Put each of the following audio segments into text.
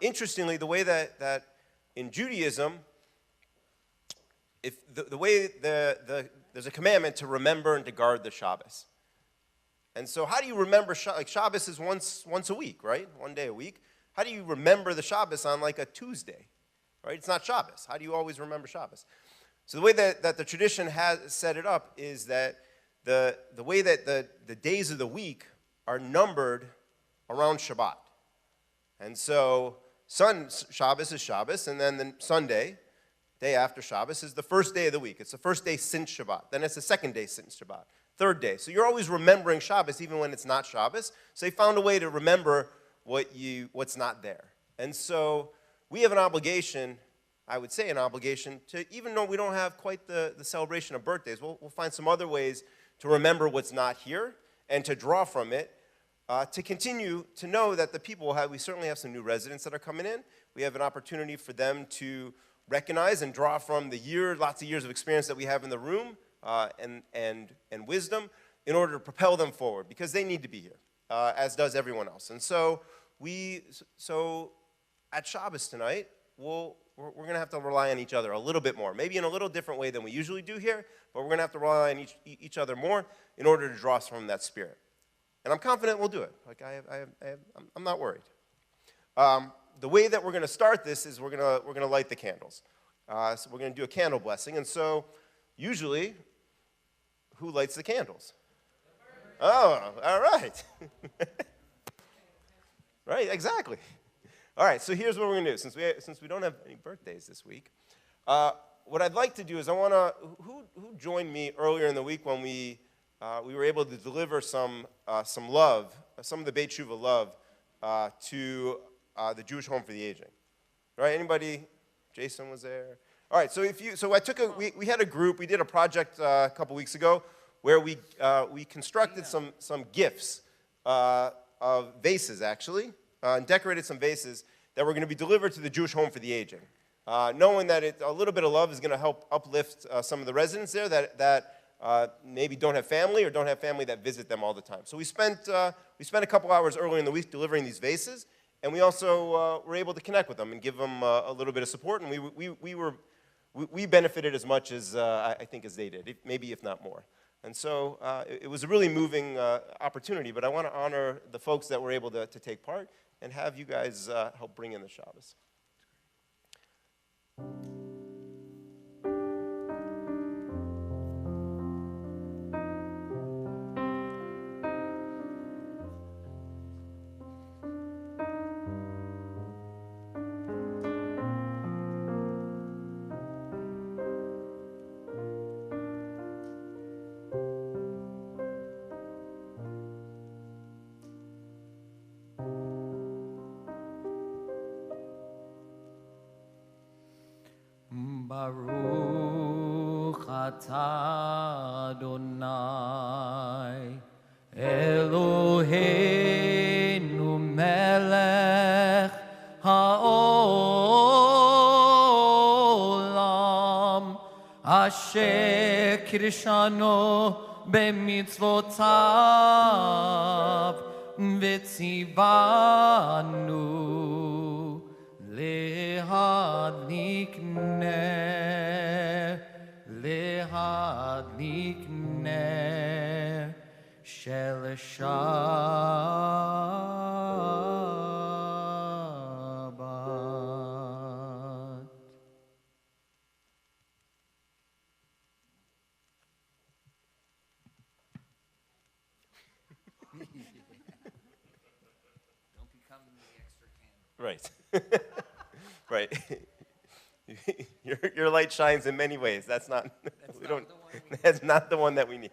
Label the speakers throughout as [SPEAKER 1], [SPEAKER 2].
[SPEAKER 1] interestingly, the way that in Judaism, if the way there's a commandment to remember and to guard the Shabbos. And so how do you remember, like Shabbos is once a week, right? One day a week. How do you remember the Shabbos on like a Tuesday, right? It's not Shabbos. How do you always remember Shabbos? So the way that the tradition has set it up is that the way that the days of the week are numbered around Shabbat. And so Shabbos is Shabbos, and then the Sunday, day after Shabbos, is the first day of the week. It's the first day since Shabbat. Then it's the second day since Shabbat. Third day. So you're always remembering Shabbos even when it's not Shabbos. So they found a way to remember what's not there. And so we have an obligation, I would say an obligation, to, even though we don't have quite the celebration of birthdays, we'll find some other ways to remember what's not here and to draw from it, to continue to know that the people we certainly have some new residents that are coming in. We have an opportunity for them to recognize and draw from lots of years of experience that we have in the room, and wisdom in order to propel them forward, because they need to be here, as does everyone else. And so at Shabbos tonight, we're going to have to rely on each other a little bit more, maybe in a little different way than we usually do here, but we're going to have to rely on each other more in order to draw us from that spirit. And I'm confident we'll do it. Like I'm not worried. The way that we're going to start this is we're going to light the candles. So we're going to do a candle blessing, and so usually, who lights the candles? Oh, all right. Right, exactly. All right, so here's what we're going to do. Since we don't have any birthdays this week, what I'd like to do is who joined me earlier in the week when we were able to deliver some love, some of the Beit Shuvah love to the Jewish Home for the Aging. Right, anybody? Jason was there. All right, so we had a group, we did a project a couple weeks ago where we constructed some gifts of vases, actually, and decorated some vases that were going to be delivered to the Jewish Home for the Aging, knowing that a little bit of love is going to help uplift some of the residents there that maybe don't have family or don't have family that visit them all the time. So we spent a couple hours earlier in the week delivering these vases, and we also were able to connect with them and give them a little bit of support, and we benefited as much as I think as they did, maybe if not more. And so it was a really moving opportunity, but I want to honor the folks that were able to take part and have you guys help bring in the Shabbos.
[SPEAKER 2] Baruch atah Adonai Eloheinu melech haolam asher kirshano b'mitzvotav v'tzivanu Lehadlik ner shel Shabbat. Don't become the extra candle.
[SPEAKER 1] Right. Right. Your light shines in many ways. That's not the one that we need.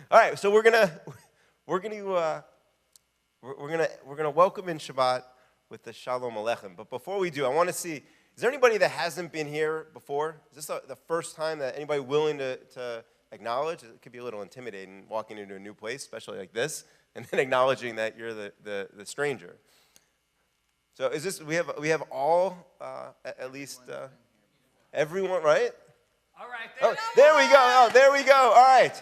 [SPEAKER 1] All right, so we're gonna welcome in Shabbat with the Shalom Aleichem. But before we do, I want to see, is there anybody that hasn't been here before? Is this the first time that anybody willing to acknowledge? It could be a little intimidating walking into a new place, especially like this, and then acknowledging that you're the stranger. So is this, we have all, at least, everyone, right?
[SPEAKER 2] All right,
[SPEAKER 1] there we go. Oh, there we go. All right.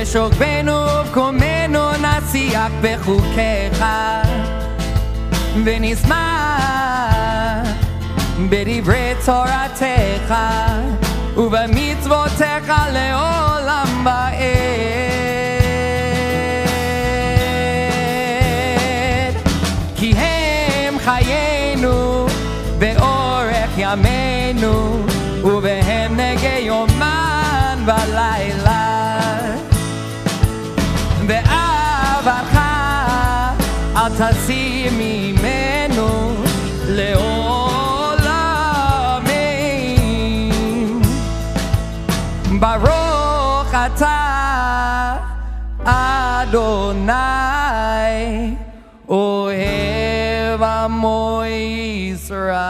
[SPEAKER 2] בשוכבנו ובקומנו נשיח בחוקיך ונשמח בדברי תורתך ובמצוותיך לעולם ועד כי הם חיינו באורך ימינו ובהם נגע יומן ולילה ואהבתך אל תסיר ממנו לעולמים ברוך אתה אדוני אוהב עמו ישראל.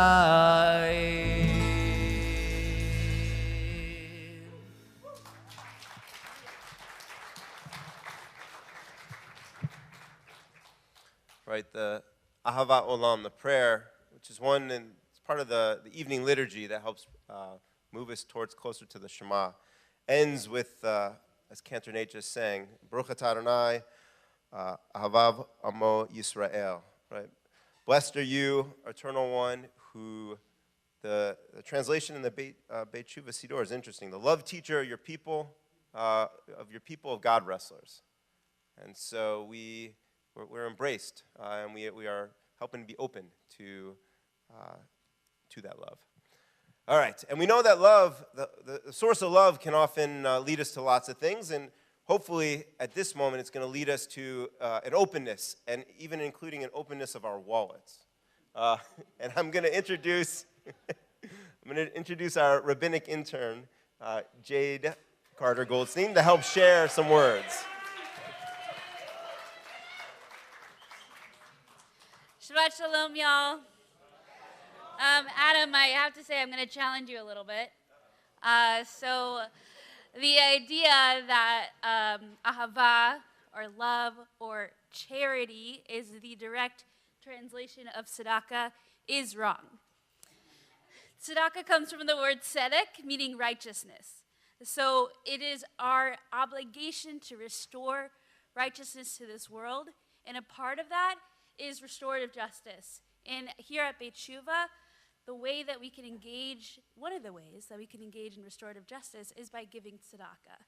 [SPEAKER 1] Right, the Ahavat Olam, the prayer, which is one and it's part of the evening liturgy that helps move us towards closer to the Shema, ends with, as Cantor Nate just sang, Baruch atah Adonai, Ahavav Amo Yisrael. Right, blessed are you, Eternal One, who the translation in the Beit Tshuva Siddur is interesting. The love teacher of your people, of God wrestlers, and so we're embraced, and we are helping to be open to that love. All right, and we know that love, the source of love can often lead us to lots of things, and hopefully at this moment it's going to lead us to an openness, and even including an openness of our wallets. And I'm going to introduce our rabbinic intern, Jade Carter Goldstein, to help share some words.
[SPEAKER 3] Shabbat Shalom, y'all. Adam, I have to say I'm going to challenge you a little bit. So the idea that ahava, or love, or charity is the direct translation of tzedakah is wrong. Tzedakah comes from the word tzedek, meaning righteousness. So it is our obligation to restore righteousness to this world, and a part of that is restorative justice. And here at Beit Tshuva, the way that we can engage, one of the ways that we can engage in restorative justice is by giving tzedakah.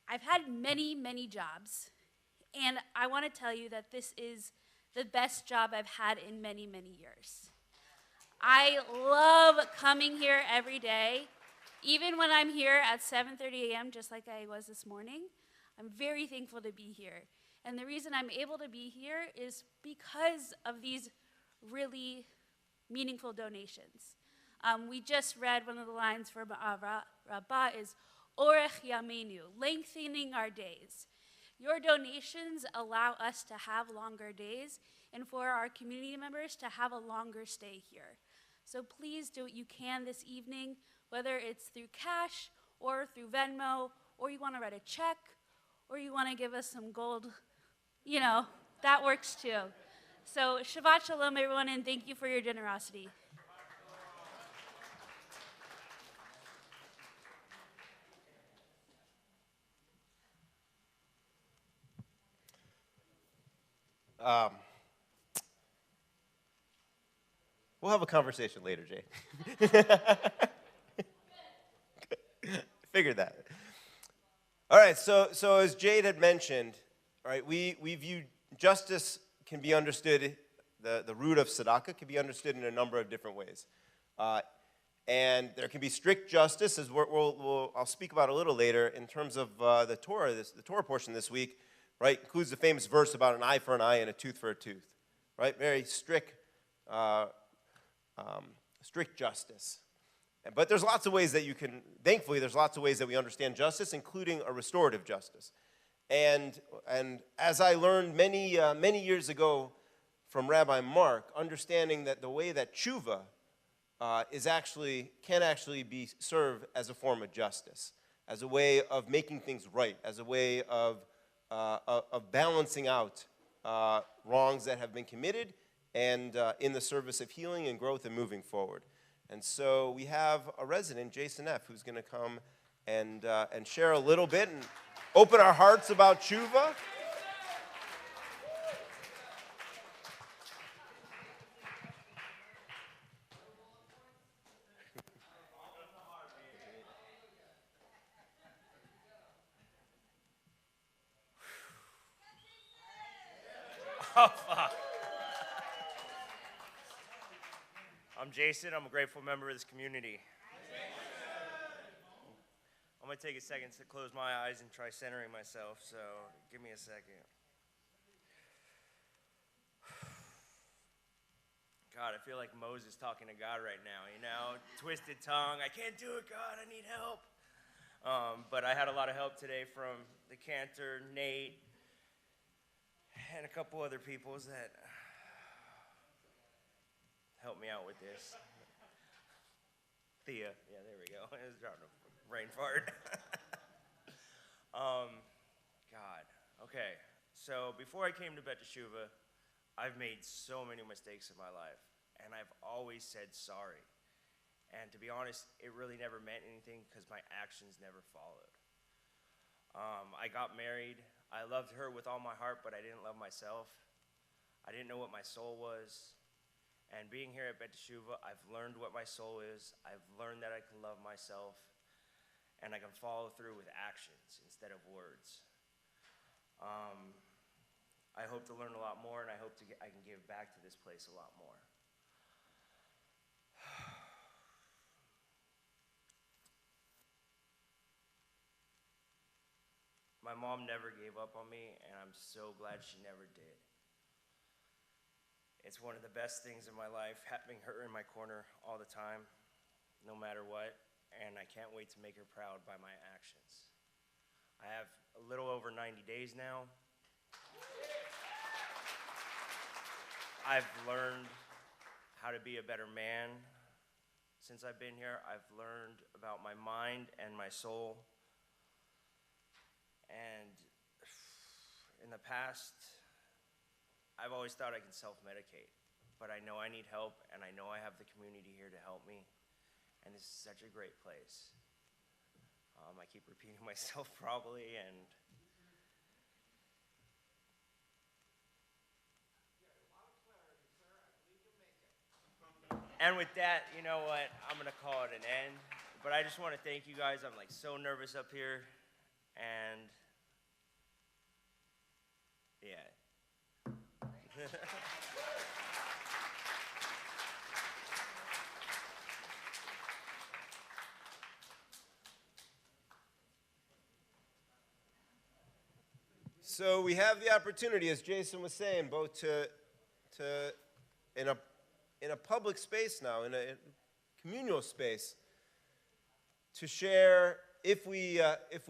[SPEAKER 3] I've had many, many jobs, and I want to tell you that this is the best job I've had in many, many years. I love coming here every day. Even when I'm here at 7:30 a.m., just like I was this morning, I'm very thankful to be here. And the reason I'm able to be here is because of these really meaningful donations. We just read one of the lines from Rabbah is Orech Yameinu, lengthening our days. Your donations allow us to have longer days and for our community members to have a longer stay here. So please do what you can this evening, whether it's through cash or through Venmo, or you want to write a check, or you want to give us some gold. That works too. So Shabbat Shalom, everyone, and thank you for your generosity.
[SPEAKER 1] We'll have a conversation later, Jay. Figured that. All right, so as Jade had mentioned, all right, we view justice can be understood, the root of tzedakah can be understood in a number of different ways. And there can be strict justice, as I'll speak about a little later, in terms of the Torah. The Torah portion this week, right, includes the famous verse about an eye for an eye and a tooth for a tooth, right? Very strict justice. But there's lots of ways that thankfully, there's lots of ways that we understand justice, including a restorative justice. And as I learned many years ago from Rabbi Mark, understanding that the way that tshuva can actually be served as a form of justice, as a way of making things right, as a way of balancing out wrongs that have been committed, and in the service of healing and growth and moving forward. And so we have a resident, Jason F., who's going to come and share a little bit. And open our hearts about tshuva.
[SPEAKER 4] I'm Jason. I'm a grateful member of this community. I'm going to take a second to close my eyes and try centering myself, so give me a second. God, I feel like Moses talking to God right now, you know? Twisted tongue, I can't do it, God, I need help. But I had a lot of help today from the cantor, Nate, and a couple other peoples that help me out with this. Thea, yeah, there we go. I was trying to brain fart. God, okay. So before I came to Bet Teshuva, I've made so many mistakes in my life, and I've always said sorry. And to be honest, it really never meant anything because my actions never followed. I got married. I loved her with all my heart, but I didn't love myself. I didn't know what my soul was. And being here at Bet Teshuva, I've learned what my soul is. I've learned that I can love myself, and I can follow through with actions instead of words. I hope to learn a lot more, and I hope I can give back to this place a lot more. My mom never gave up on me, and I'm so glad she never did. It's one of the best things in my life, having her in my corner all the time, no matter what, and I can't wait to make her proud by my actions. I have a little over 90 days now. I've learned how to be a better man since I've been here. I've learned about my mind and my soul. And in the past, I've always thought I can self-medicate, but I know I need help, and I know I have the community here to help me, and this is such a great place. I keep repeating myself probably, and with that, you know what, I'm gonna call it an end, but I just want to thank you guys. I'm like so nervous up here, and yeah.
[SPEAKER 1] So we have the opportunity, as Jason was saying, both to in a public space now, in a communal space, to share, if we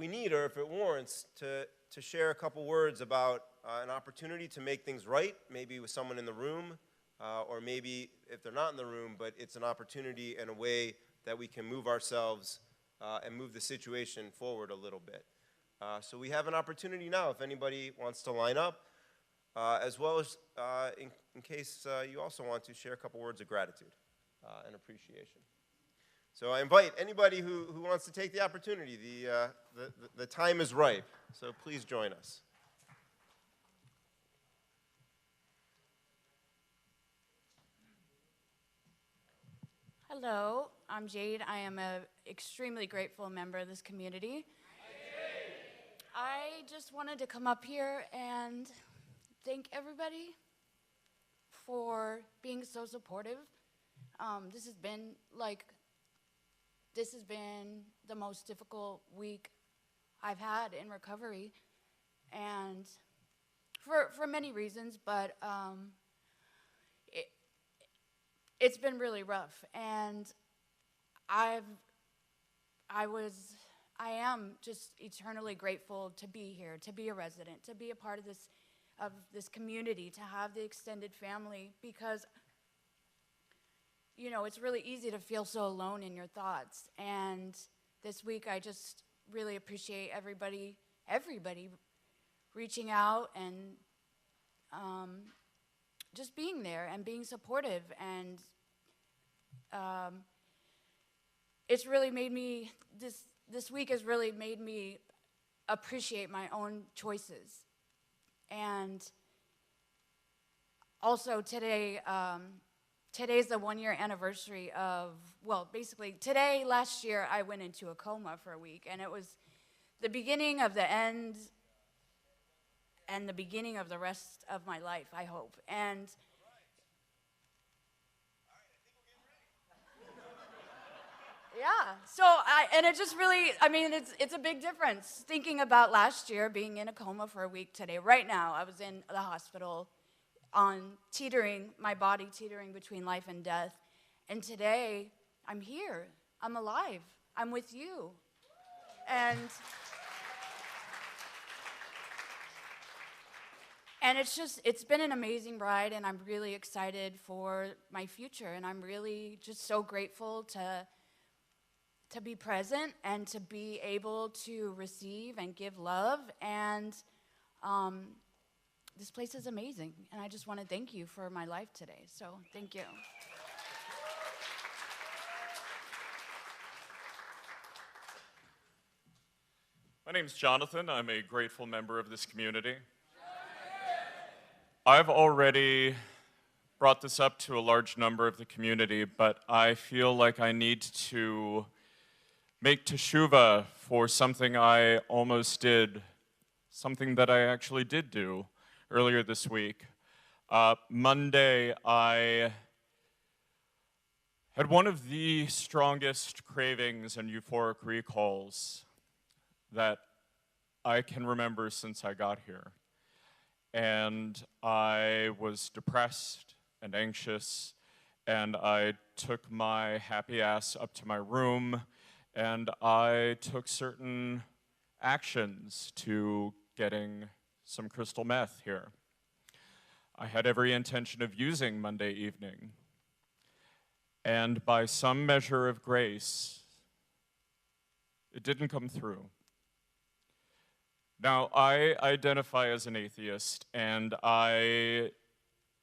[SPEAKER 1] need or if it warrants, to share a couple words about an opportunity to make things right, maybe with someone in the room, or maybe if they're not in the room, but it's an opportunity and a way that we can move ourselves and move the situation forward a little bit. So we have an opportunity now if anybody wants to line up, as well as in case you also want to share a couple words of gratitude and appreciation. So I invite anybody who wants to take the opportunity. The time is ripe, so please join us.
[SPEAKER 5] Hello, I'm Jade. I am an extremely grateful member of this community. I just wanted to come up here and thank everybody for being so supportive. This has been the most difficult week I've had in recovery, and for many reasons, but it's been really rough, and I am just eternally grateful to be here, to be a resident, to be a part of this community, to have the extended family, because you know, it's really easy to feel so alone in your thoughts. And this week I just really appreciate everybody reaching out and just being there and being supportive. And it's really made me, this week has really made me appreciate my own choices. And also today, today's the 1-year anniversary of, well, basically today, last year, I went into a coma for a week, and it was the beginning of the end and the beginning of the rest of my life, I hope. And yeah, so and it just really, I mean, it's a big difference. Thinking about last year, being in a coma for a week today, right now, I was in the hospital on my body teetering between life and death. And today, I'm here, I'm alive, I'm with you. And it's been an amazing ride, and I'm really excited for my future, and I'm really just so grateful to be present and to be able to receive and give love. And this place is amazing, and I just want to thank you for my life today. So thank you.
[SPEAKER 6] My name's Jonathan. I'm a grateful member of this community. I've already brought this up to a large number of the community, but I feel like I need to make teshuvah for something I almost did, something that I actually did do earlier this week. Monday, I had one of the strongest cravings and euphoric recalls that I can remember since I got here. And I was depressed and anxious, and I took my happy ass up to my room, and I took certain actions to getting some crystal meth here. I had every intention of using Monday evening, and by some measure of grace, it didn't come through. Now, I identify as an atheist, and I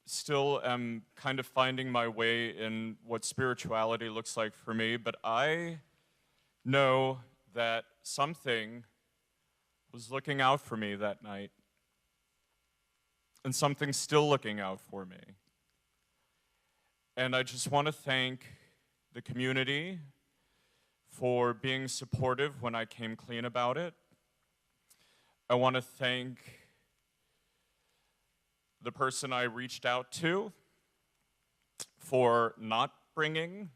[SPEAKER 6] still am kind of finding my way in what spirituality looks like for me, but I know that something was looking out for me that night, and something's still looking out for me. And I just want to thank the community for being supportive when I came clean about it. I want to thank the person I reached out to for not bringing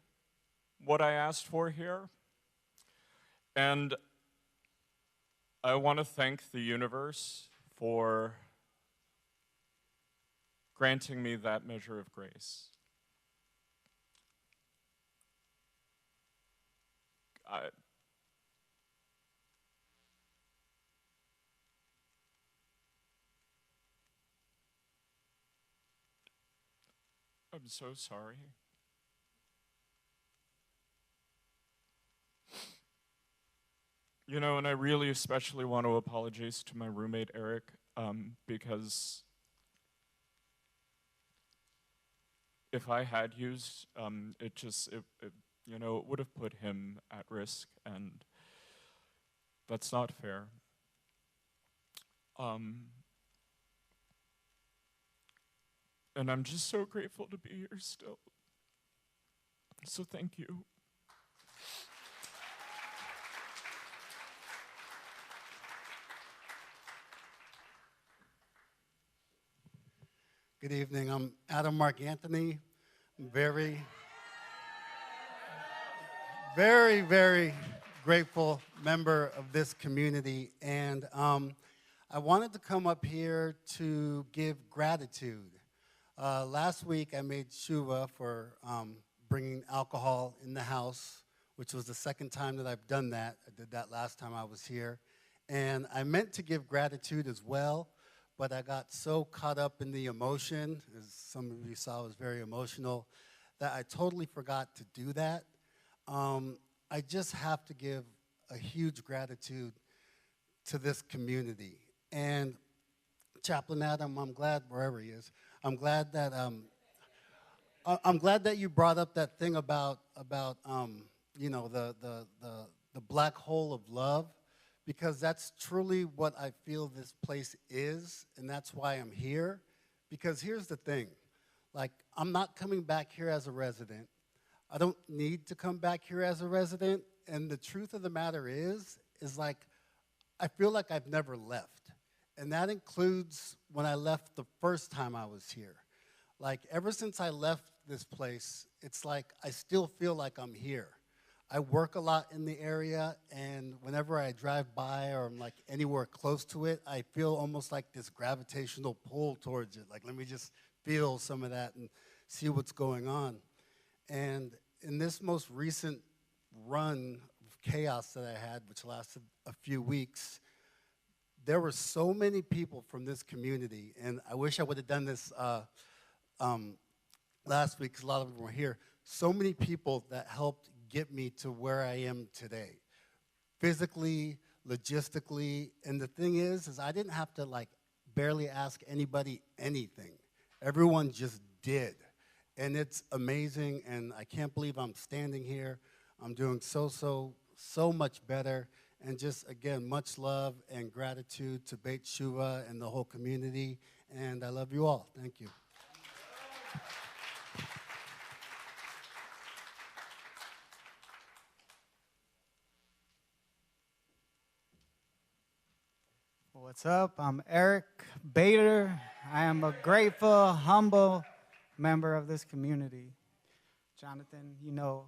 [SPEAKER 6] what I asked for here. And I want to thank the universe for granting me that measure of grace. I'm so sorry. You know, and I really especially want to apologize to my roommate, Eric, because if I had used, it would have put him at risk, and that's not fair. And I'm just so grateful to be here still. So thank you.
[SPEAKER 7] Good evening. I'm Adam Mark Anthony. I'm very, very grateful member of this community. And I wanted to come up here to give gratitude. Last week, I made tshuva for bringing alcohol in the house, which was the second time that I've done that. I did that last time I was here. And I meant to give gratitude as well, but I got so caught up in the emotion, as some of you saw, I was very emotional, that I totally forgot to do that. I just have to give a huge gratitude to this community. And Chaplain Adam, I'm glad, wherever he is, I'm glad that you brought up that thing about the black hole of love, because that's truly what I feel this place is, and that's why I'm here. Because here's the thing, like, I'm not coming back here as a resident. I don't need to come back here as a resident, and the truth of the matter is like, I feel like I've never left. And that includes when I left the first time I was here. Like, ever since I left this place, it's like I still feel like I'm here. I work a lot in the area, and whenever I drive by or I'm like anywhere close to it, I feel almost like this gravitational pull towards it. Like, let me just feel some of that and see what's going on. And in this most recent run of chaos that I had, which lasted a few weeks, there were so many people from this community, and I wish I would have done this last week because a lot of them were here. So many people that helped get me to where I am today, physically, logistically. And the thing is I didn't have to like barely ask anybody anything. Everyone just did. And it's amazing, and I can't believe I'm standing here. I'm doing so much better. And just, again, much love and gratitude to Beit Shuvah and the whole community. And I love you all. Thank you.
[SPEAKER 8] What's up? I'm Eric Bader. I am a grateful, humble member of this community. Jonathan, you know,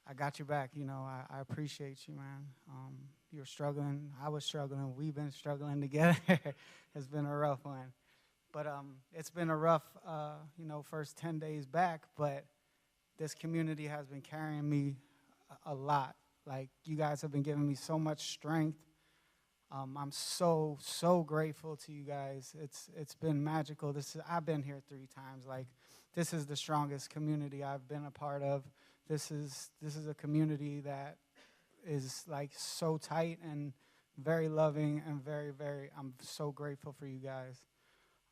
[SPEAKER 8] I got your back. You know, I appreciate you, man. You're struggling. I was struggling. We've been struggling together. It's been a rough one. But it's been a rough, first 10 days back. But this community has been carrying me a lot. Like, you guys have been giving me so much strength. I'm so grateful to you guys. It's been magical. I've been here 3 times. Like, this is the strongest community I've been a part of. This is a community that is like so tight and very loving and very, very. I'm so grateful for you guys.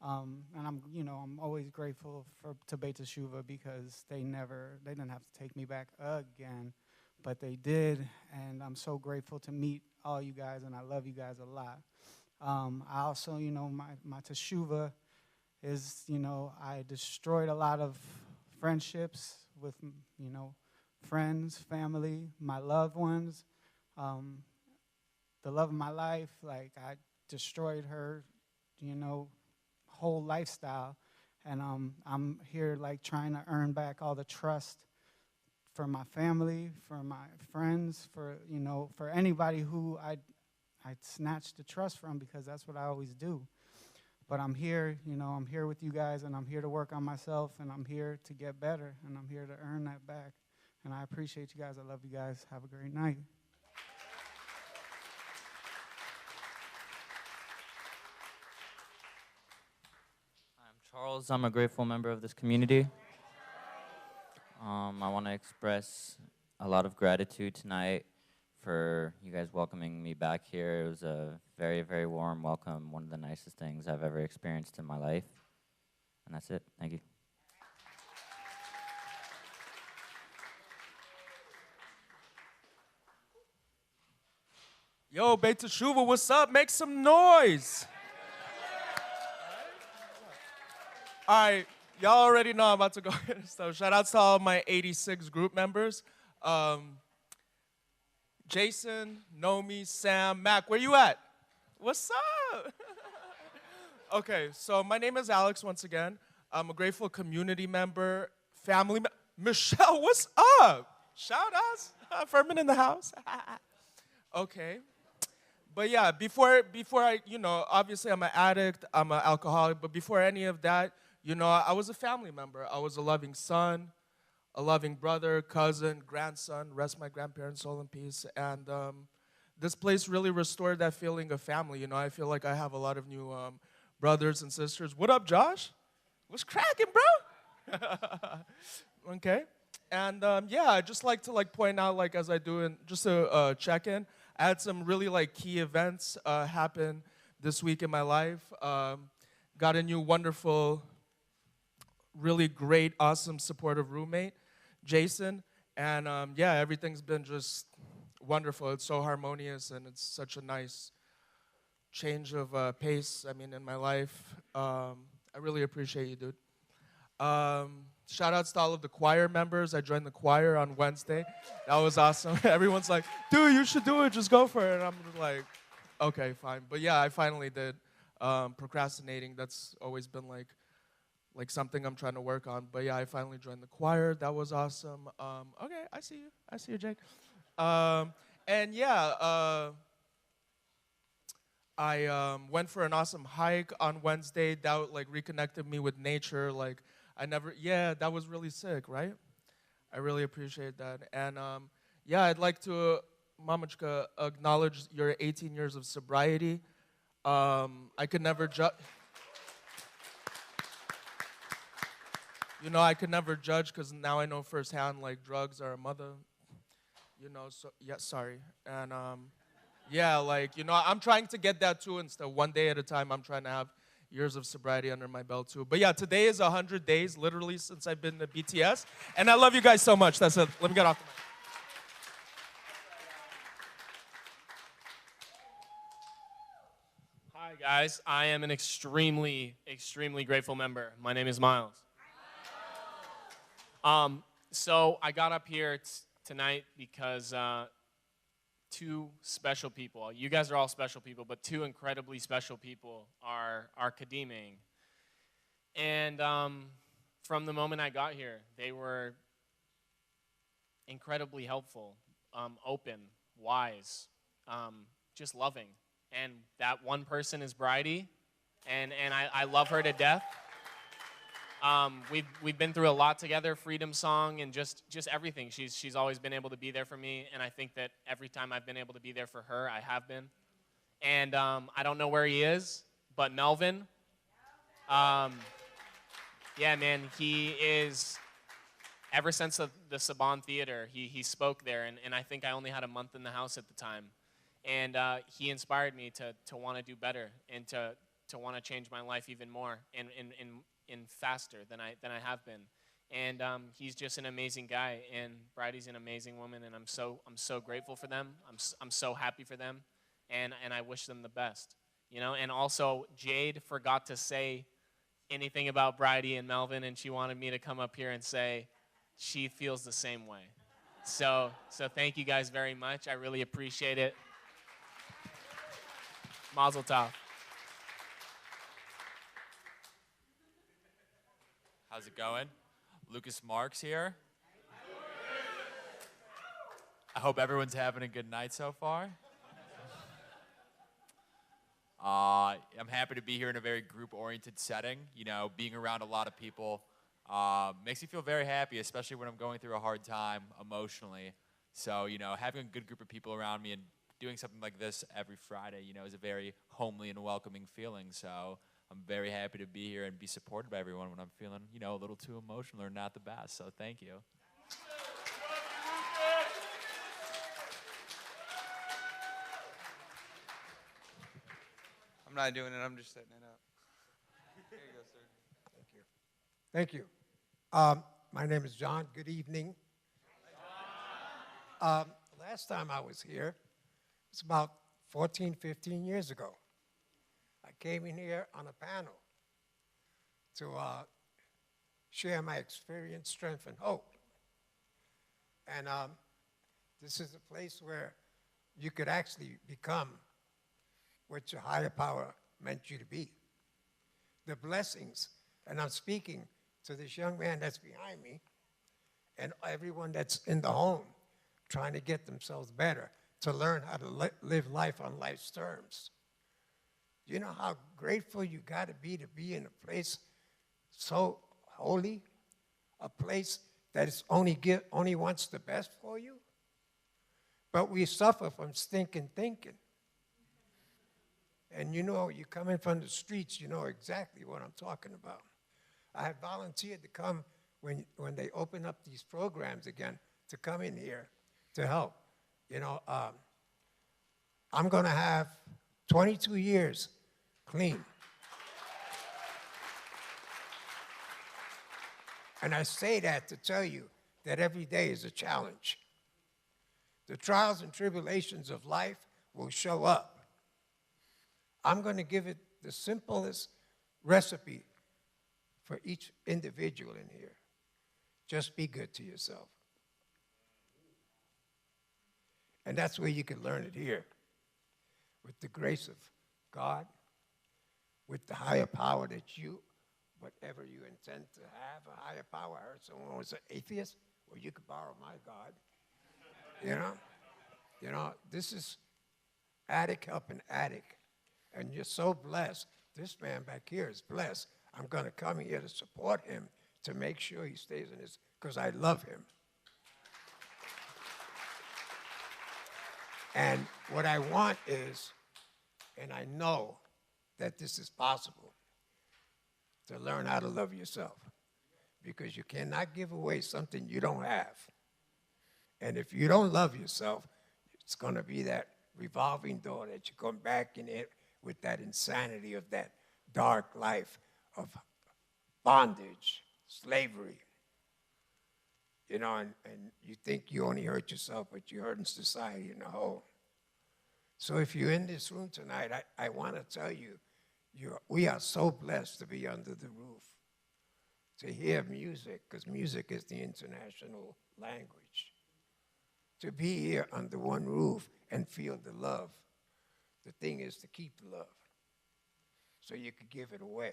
[SPEAKER 8] And I'm always grateful to Beit Shuvah because they didn't have to take me back again, but they did, and I'm so grateful to meet all you guys, and I love you guys a lot. I also, my teshuvah is, I destroyed a lot of friendships with, friends, family, my loved ones, the love of my life. Like, I destroyed her, whole lifestyle, and I'm here, like, trying to earn back all the trust for my family, for my friends, for anybody who I snatched the trust from, because that's what I always do. But I'm here, I'm here with you guys, and I'm here to work on myself, and I'm here to get better, and I'm here to earn that back. And I appreciate you guys. I love you guys. Have a great night.
[SPEAKER 9] I'm Charles. I'm a grateful member of this community. I want to express a lot of gratitude tonight for you guys welcoming me back here. It was a very, very warm welcome, one of the nicest things I've ever experienced in my life. And that's it. Thank you.
[SPEAKER 10] Yo, Beit Shuvah, what's up? Make some noise. All right. Y'all already know I'm about to go ahead and stuff. Shout out to all my 86 group members. Jason, Nomi, Sam, Mac, where you at? What's up? Okay, so my name is Alex once again. I'm a grateful community member, family member. Michelle, what's up? Shout outs. Furman in the house. Okay. But yeah, before I, obviously I'm an addict, I'm an alcoholic, but before any of that, I was a family member. I was a loving son, a loving brother, cousin, grandson, rest my grandparents' soul in peace. And this place really restored that feeling of family. I feel like I have a lot of new brothers and sisters. What up, Josh? What's cracking, bro? Okay. And I'd just like to point out, as I do, and just a check-in, I had some really key events happen this week in my life. Got a new wonderful, really great, awesome, supportive roommate, Jason. And everything's been just wonderful. It's so harmonious, and it's such a nice change of pace, I mean, in my life. I really appreciate you, dude. Shout outs to all of the choir members. I joined the choir on Wednesday. That was awesome. Everyone's like, dude, you should do it. Just go for it. And I'm like, okay, fine. But yeah, I finally did. Procrastinating, that's always been like something I'm trying to work on. But yeah, I finally joined the choir. That was awesome. Okay, I see you, Jake. And yeah, I went for an awesome hike on Wednesday. That like reconnected me with nature. Like that was really sick, right? I really appreciate that. And yeah, I'd like to, Mamachka, acknowledge your 18 years of sobriety. I could never judge. I could never judge because now I know firsthand, like, drugs are a mother. So, yeah, sorry. And, yeah, like, I'm trying to get that too instead. One day at a time, I'm trying to have years of sobriety under my belt too. But yeah, today is 100 days, literally, since I've been to BTS. And I love you guys so much. That's it. Let me get off the mic.
[SPEAKER 11] Hi, guys. I am an extremely, extremely grateful member. My name is Miles. So I got up here tonight because two special people, you guys are all special people, but two incredibly special people are Kadiming. And from the moment I got here, they were incredibly helpful, open, wise, just loving. And that one person is Bridie, and I love her to death. We've been through a lot together, Freedom Song, and just everything. She's always been able to be there for me, and I think that every time I've been able to be there for her, I have been. And I don't know where he is, but Melvin, yeah, man, he is. Ever since the Saban Theater, he spoke there, and I think I only had a month in the house at the time. And he inspired me to want to do better and to want to change my life even more and faster than I have been. And he's just an amazing guy, and Bridie's an amazing woman, and I'm so grateful for them. I'm so happy for them, and I wish them the best. And also Jade forgot to say anything about Bridie and Melvin, and she wanted me to come up here and say she feels the same way. So thank you guys very much. I really appreciate it. Mazel tov.
[SPEAKER 12] How's it going? Lucas Marks here. I hope everyone's having a good night so far. I'm happy to be here in a very group-oriented setting. Being around a lot of people makes me feel very happy, especially when I'm going through a hard time emotionally. So, having a good group of people around me and doing something like this every Friday, is a very homely and welcoming feeling. So I'm very happy to be here and be supported by everyone when I'm feeling, a little too emotional or not the best. So thank you.
[SPEAKER 13] I'm not doing it. I'm just setting it up. Here you go, sir.
[SPEAKER 14] Thank you. My name is John. Good evening. Last time I was here, it's about 14, 15 years ago. I came in here on a panel to share my experience, strength, and hope. And this is a place where you could actually become what your higher power meant you to be. The blessings, and I'm speaking to this young man that's behind me and everyone that's in the home trying to get themselves better, to learn how to live life on life's terms. You know how grateful you got to be in a place so holy, a place that is only wants the best for you? But we suffer from stinking thinking. And you coming from the streets, you know exactly what I'm talking about. I have volunteered to come when they open up these programs again, to come in here to help. I'm going to have 22 years clean. And I say that to tell you that every day is a challenge. The trials and tribulations of life will show up. I'm going to give it the simplest recipe for each individual in here. Just be good to yourself. And that's where you can learn it here. With the grace of God, with the higher power that you, whatever you intend to have, a higher power. I heard someone was an atheist. Well, you could borrow my God. You know, this is addict helping addict. And you're so blessed. This man back here is blessed. I'm going to come here to support him, to make sure he stays in his, because I love him. And what I want is, and I know that this is possible, to learn how to love yourself. Because you cannot give away something you don't have. And if you don't love yourself, it's going to be that revolving door that you come back in it with that insanity of that dark life of bondage, slavery. You know, and you think you only hurt yourself, but you're hurting society in the whole. So if you're in this room tonight, I want to tell you, we are so blessed to be under the roof, to hear music, because music is the international language. To be here under one roof and feel the love. The thing is to keep the love so you could give it away.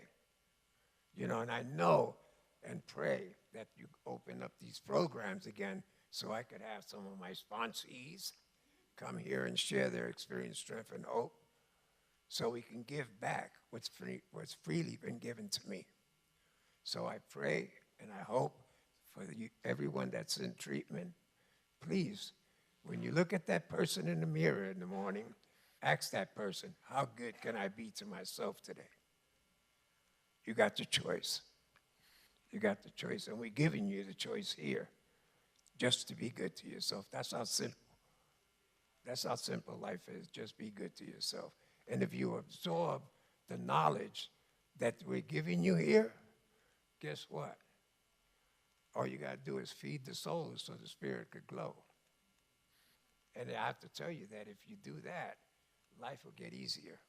[SPEAKER 14] You know, and I know and pray that you open up these programs again so I could have some of my sponsees come here and share their experience, strength, and hope so we can give back what's freely been given to me. So I pray and I hope for everyone that's in treatment, please, when you look at that person in the mirror in the morning, ask that person, how good can I be to myself today? You got the choice. You got the choice, and we're giving you the choice here just to be good to yourself. That's how simple life is. Just be good to yourself. And if you absorb the knowledge that we're giving you here, guess what? All you got to do is feed the soul so the spirit could glow. And I have to tell you that if you do that, life will get easier.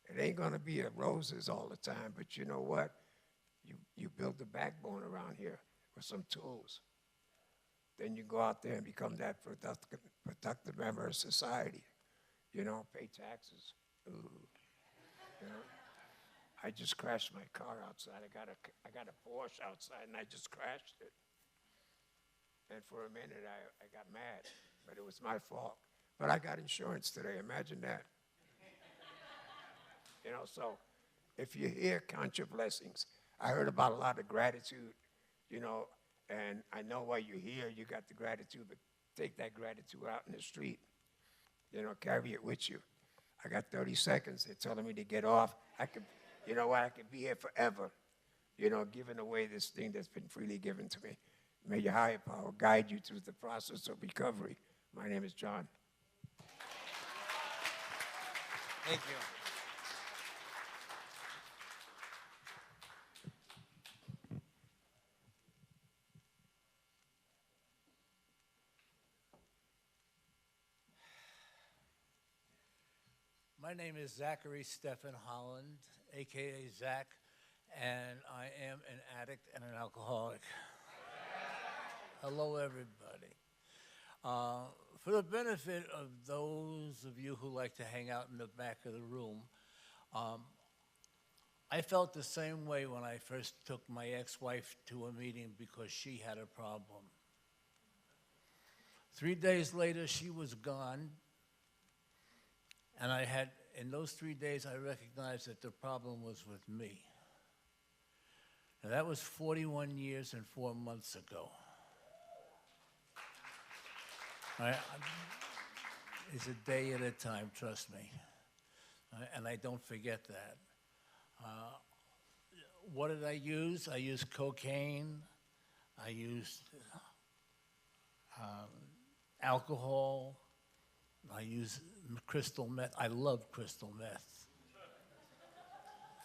[SPEAKER 14] It ain't going to be roses all the time, but you know what? You build the backbone around here with some tools. Then you go out there and become that productive member of society. You know, pay taxes. Ooh. You know, I just crashed my car outside. I got a Porsche outside, and I just crashed it. And for a minute, I got mad, but it was my fault. But I got insurance today. Imagine that. You know, so if you're here, count your blessings. I heard about a lot of gratitude, you know, and I know while you're here, you got the gratitude, but take that gratitude out in the street. You know, carry it with you. I got 30 seconds. They're telling me to get off. You know what, I could be here forever, you know, giving away this thing that's been freely given to me. May your higher power guide you through the process of recovery. My name is John.
[SPEAKER 13] Thank you.
[SPEAKER 15] My name is Zachary Stephen Holland, a.k.a. Zach, and I am an addict and an alcoholic. Hello, everybody. For the benefit of those of you who like to hang out in the back of the room, I felt the same way when I first took my ex-wife to a meeting because she had a problem. 3 days later, she was gone. And in those 3 days, I recognized that the problem was with me. And that was 41 years and 4 months ago. It's a day at a time, trust me. And I don't forget that. What did I use? I used cocaine. I used alcohol. I use crystal meth. I love crystal meth.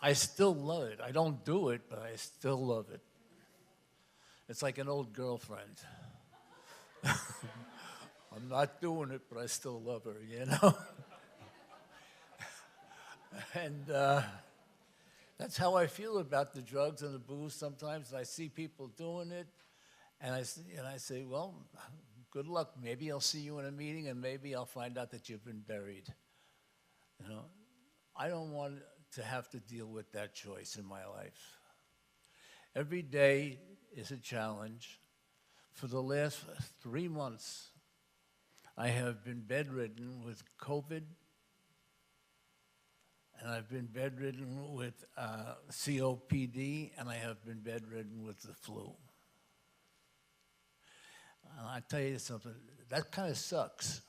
[SPEAKER 15] I still love it. I don't do it, but I still love it. It's like an old girlfriend. I'm not doing it, but I still love her, you know? And that's how I feel about the drugs and the booze sometimes. I see people doing it, and I say, well, good luck. Maybe I'll see you in a meeting, and maybe I'll find out that you've been buried. You know, I don't want to have to deal with that choice in my life. Every day is a challenge. For the last 3 months, I have been bedridden with COVID, and I've been bedridden with COPD, and I have been bedridden with the flu. And I tell you something, that kind of sucks.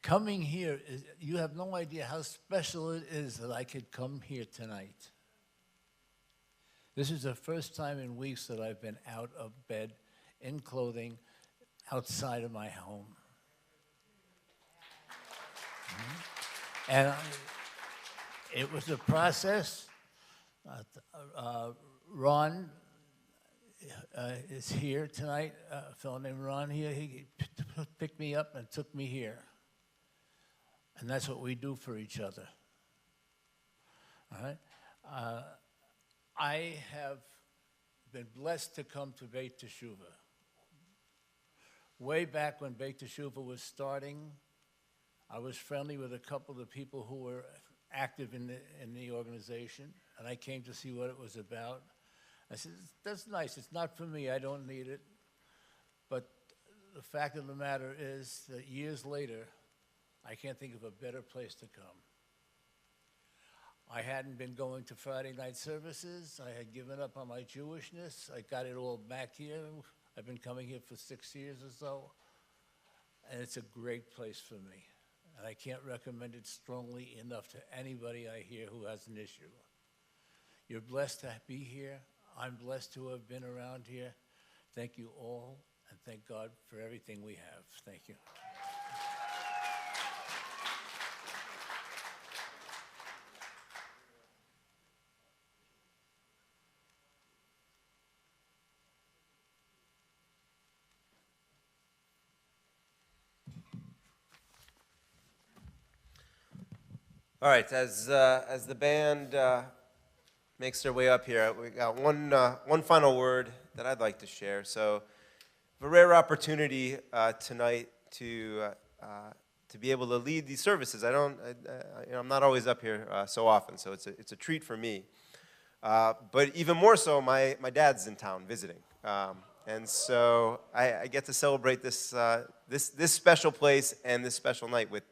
[SPEAKER 15] Coming here, you have no idea how special it is that I could come here tonight. This is the first time in weeks that I've been out of bed, in clothing, outside of my home. And it was a process. Ron is here tonight, a fellow named Ron here. He picked me up and took me here. And that's what we do for each other. All right? I have been blessed to come to Beit Teshuvah. Way back when Beit Teshuvah was starting, I was friendly with a couple of the people who were active in the organization, and I came to see what it was about. I said, that's nice. It's not for me. I don't need it. But the fact of the matter is that years later, I can't think of a better place to come. I hadn't been going to Friday night services. I had given up on my Jewishness. I got it all back here. I've been coming here for 6 years or so. And it's a great place for me. And I can't recommend it strongly enough to anybody I hear who has an issue. You're blessed to be here. I'm blessed to have been around here. Thank you all, and thank God for everything we have. Thank you.
[SPEAKER 1] All right, as the band makes their way up here, we got one final word that I'd like to share. So, a rare opportunity tonight to be able to lead these services. I'm not always up here so often, so it's a treat for me. But even more so, my dad's in town visiting, and so I get to celebrate this special place and this special night with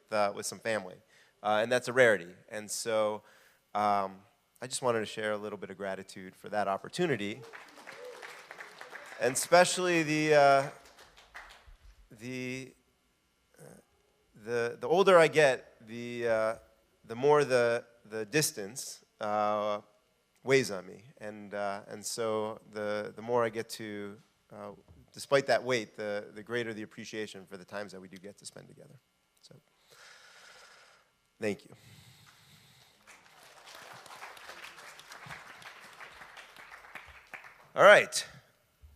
[SPEAKER 1] some family. And that's a rarity. And so I just wanted to share a little bit of gratitude for that opportunity. And especially the older I get, the more the distance weighs on me. And so the more I get to, despite that weight, the greater the appreciation for the times that we do get to spend together. So. Thank you. All right.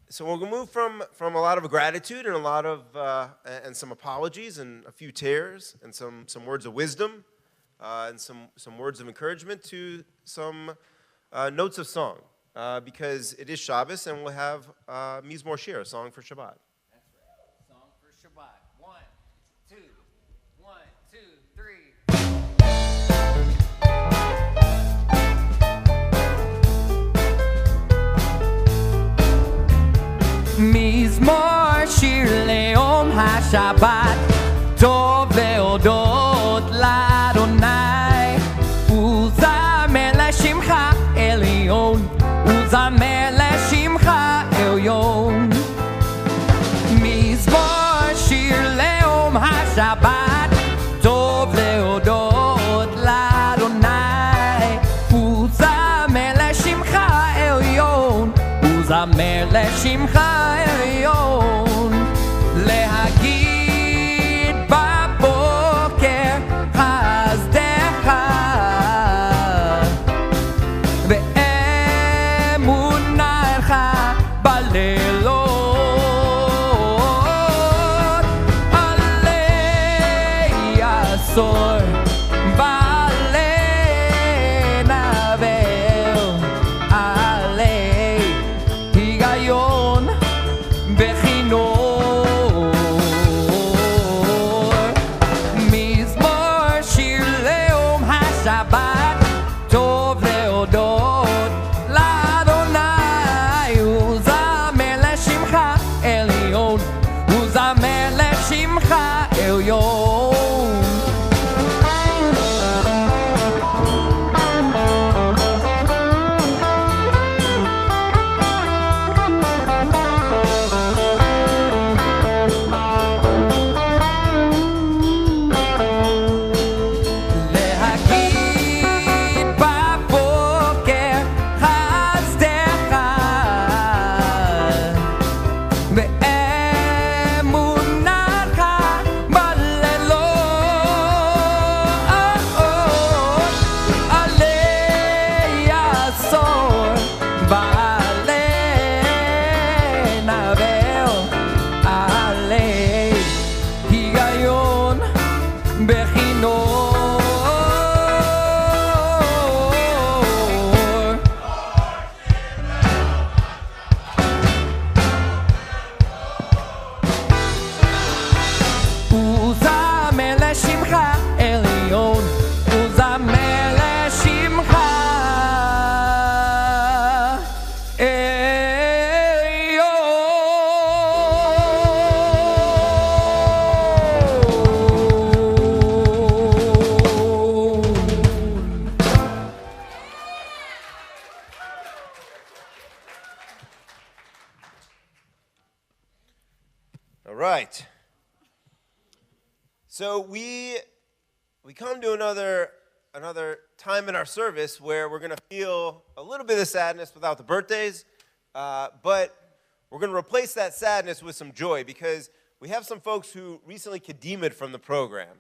[SPEAKER 1] So we'll move from a lot of gratitude and a lot of and some apologies and a few tears and some words of wisdom and some words of encouragement to some notes of song because it is Shabbos and we'll have Mizmor Shir, a song for Shabbat.
[SPEAKER 2] Song for Shabbat. 1, 2, 1, 2, 3. מזמור שיר ליום השבת טוב להודות לאדוני וזמר לשמך עליון וזמר לשמך עליון מזמור שיר ליום השבת טוב להודות לאדוני וזמר לשמך עליון וזמר לשמך עליון להגיד בבוקר חסדך ואמונתך בלילות Asor Bale Navel Ale Higayon Bechinor Mizmor Shir Leom HaShabbat Tov Leodot Ladonai Uzamer Leshimcha Elyon Uzamer Leshimcha Elyon להגיד בבוקר חסדך באמונתך בלילות עלי עשור בעלי נבל עלי היגיון בכינור וזמר לשמך עליון וזמר לשמך עליון.
[SPEAKER 1] All right. So we come to another time in our service where we're going to feel a little bit of sadness without the birthdays, but we're going to replace that sadness with some joy because we have some folks who recently kadeemed from the program.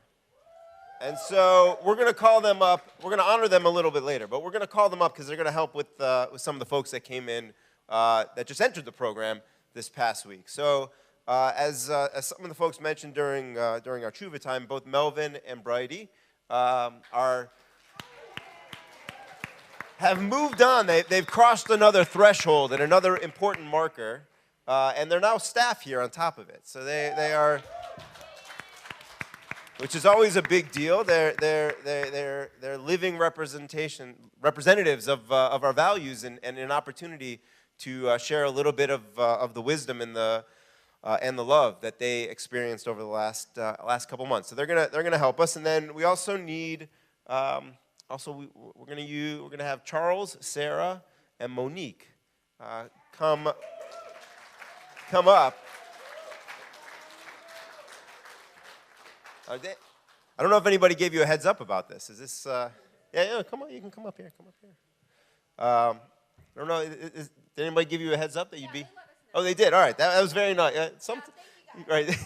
[SPEAKER 1] And so we're going to call them up. We're going to honor them a little bit later, but we're going to call them up because they're going to help with some of the folks that came in that just entered the program this past week. So as some of the folks mentioned during our Tshuva time, both Melvin and Bridie have moved on. They've crossed another threshold and another important marker, and they're now staff here on top of it. So they are, which is always a big deal. They're living representatives of our values and an opportunity to share a little bit of the wisdom and the love that they experienced over the last couple months. So they're gonna help us, and then we also need we're gonna have Charles, Sarah, and Monique come up. I don't know if anybody gave you a heads up about this. Is this? Yeah. Come on, you can come up here. I don't know. Did anybody give you a heads up that you'd be? Oh, they did. All right, that was very nice. Right.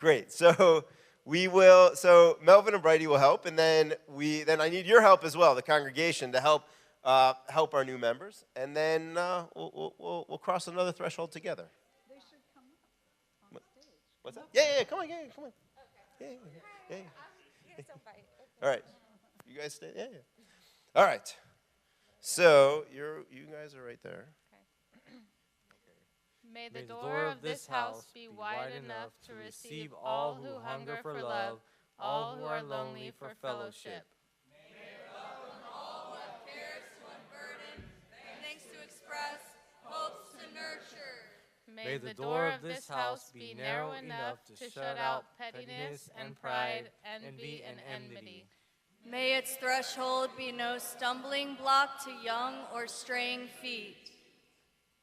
[SPEAKER 1] Great. So we will. So Melvin and Bridie will help, and then I need your help as well, the congregation, to help our new members, and then we'll cross another threshold together.
[SPEAKER 5] They should come up on stage.
[SPEAKER 1] What's that? Yeah. Come on. Okay. Yeah. All right. You guys stay. Yeah. All right. So you guys are right there.
[SPEAKER 16] May the door of this house be wide enough to receive all who hunger for love, all who are lonely for fellowship.
[SPEAKER 17] May it welcome all who have cares to unburden, things to express, hopes to nurture.
[SPEAKER 16] May the door of this house be narrow enough to shut out pettiness and pride, envy and enmity.
[SPEAKER 17] May its threshold be no stumbling block to young or straying feet.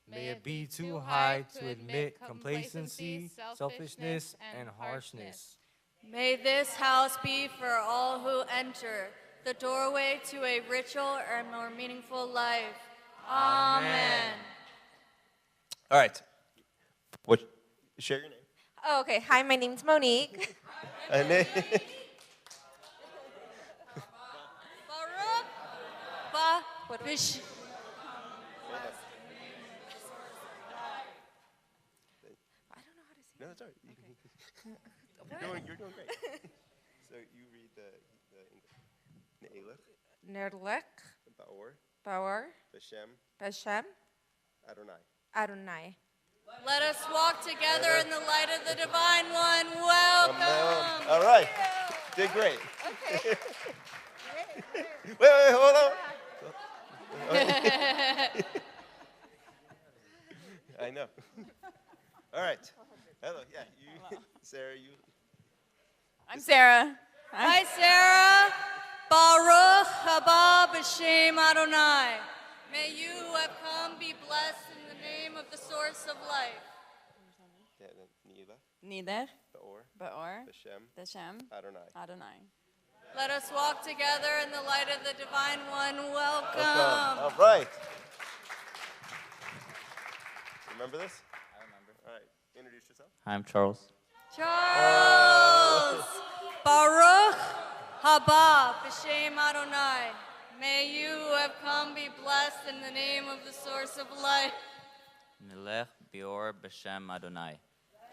[SPEAKER 16] May it be too high to admit complacency, selfishness, and harshness.
[SPEAKER 17] May this house be for all who enter, the doorway to a richer and more meaningful life. Amen.
[SPEAKER 1] All right. Share your name.
[SPEAKER 18] Oh, okay. Hi, my name's Monique.
[SPEAKER 17] Bish.
[SPEAKER 1] No, it's all right.
[SPEAKER 18] What?
[SPEAKER 1] You're doing great. So you read the Ne'elech,
[SPEAKER 18] Nerlech,
[SPEAKER 1] Baor,
[SPEAKER 18] Baor,
[SPEAKER 1] Beshem,
[SPEAKER 18] Beshem,
[SPEAKER 1] Adonai.
[SPEAKER 18] Adonai.
[SPEAKER 17] Let us walk together in the light of the Divine One. Welcome.
[SPEAKER 1] All right. Did great. wait, hold on. I know. All right. Hello. Yeah, you, Sarah, you.
[SPEAKER 5] I'm Sarah.
[SPEAKER 17] Hi, Sarah. Baruch haba b'shem Adonai. May you who have come be blessed in the name of the source of life.
[SPEAKER 5] Nider,
[SPEAKER 1] Baor,
[SPEAKER 5] Beshem, Adonai.
[SPEAKER 17] Let us walk together in the light of the Divine One. Welcome.
[SPEAKER 1] All right. Remember this?
[SPEAKER 9] I remember.
[SPEAKER 1] All right. Introduce yourself.
[SPEAKER 9] Hi, I'm Charles.
[SPEAKER 17] Charles. Baruch haba b'shem Adonai. May you who have come be blessed in the name of the source of life.
[SPEAKER 9] Nilech Bior B'Shem Adonai.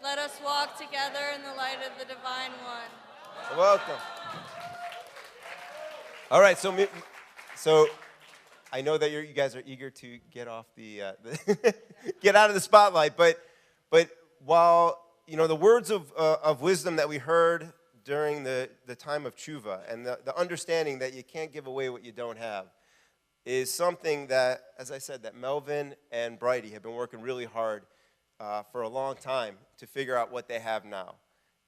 [SPEAKER 17] Let us walk together in the light of the Divine One.
[SPEAKER 1] Welcome. All right, so I know that you guys are eager to get off get out of the spotlight, but while the words of wisdom that we heard during the time of tshuva and the understanding that you can't give away what you don't have is something that, as I said, that Melvin and Bridie have been working really hard for a long time to figure out what they have now.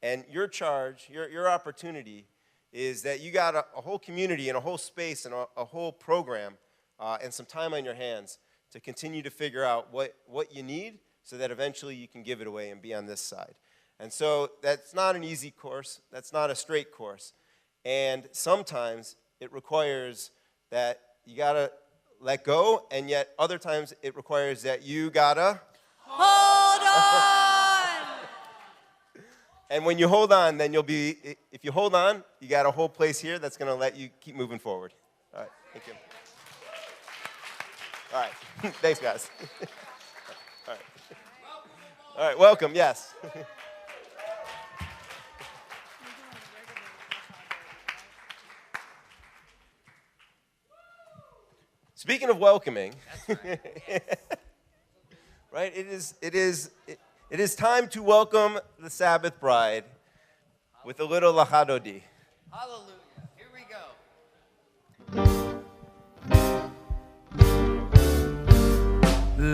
[SPEAKER 1] And your charge, your opportunity is that you got a whole community and a whole space and a whole program and some time on your hands to continue to figure out what you need so that eventually you can give it away and be on this side. And so that's not an easy course. That's not a straight course. And sometimes it requires that you got to let go, and yet other times it requires that you got to
[SPEAKER 17] hold on.
[SPEAKER 1] And when you hold on, then if you hold on, you got a whole place here that's going to let you keep moving forward. All right, thank you. All right, thanks, guys. All right. All right, welcome, yes. Speaking of welcoming, right? It is time to welcome the Sabbath bride with a little lachadodi.
[SPEAKER 2] Hallelujah. Here we go.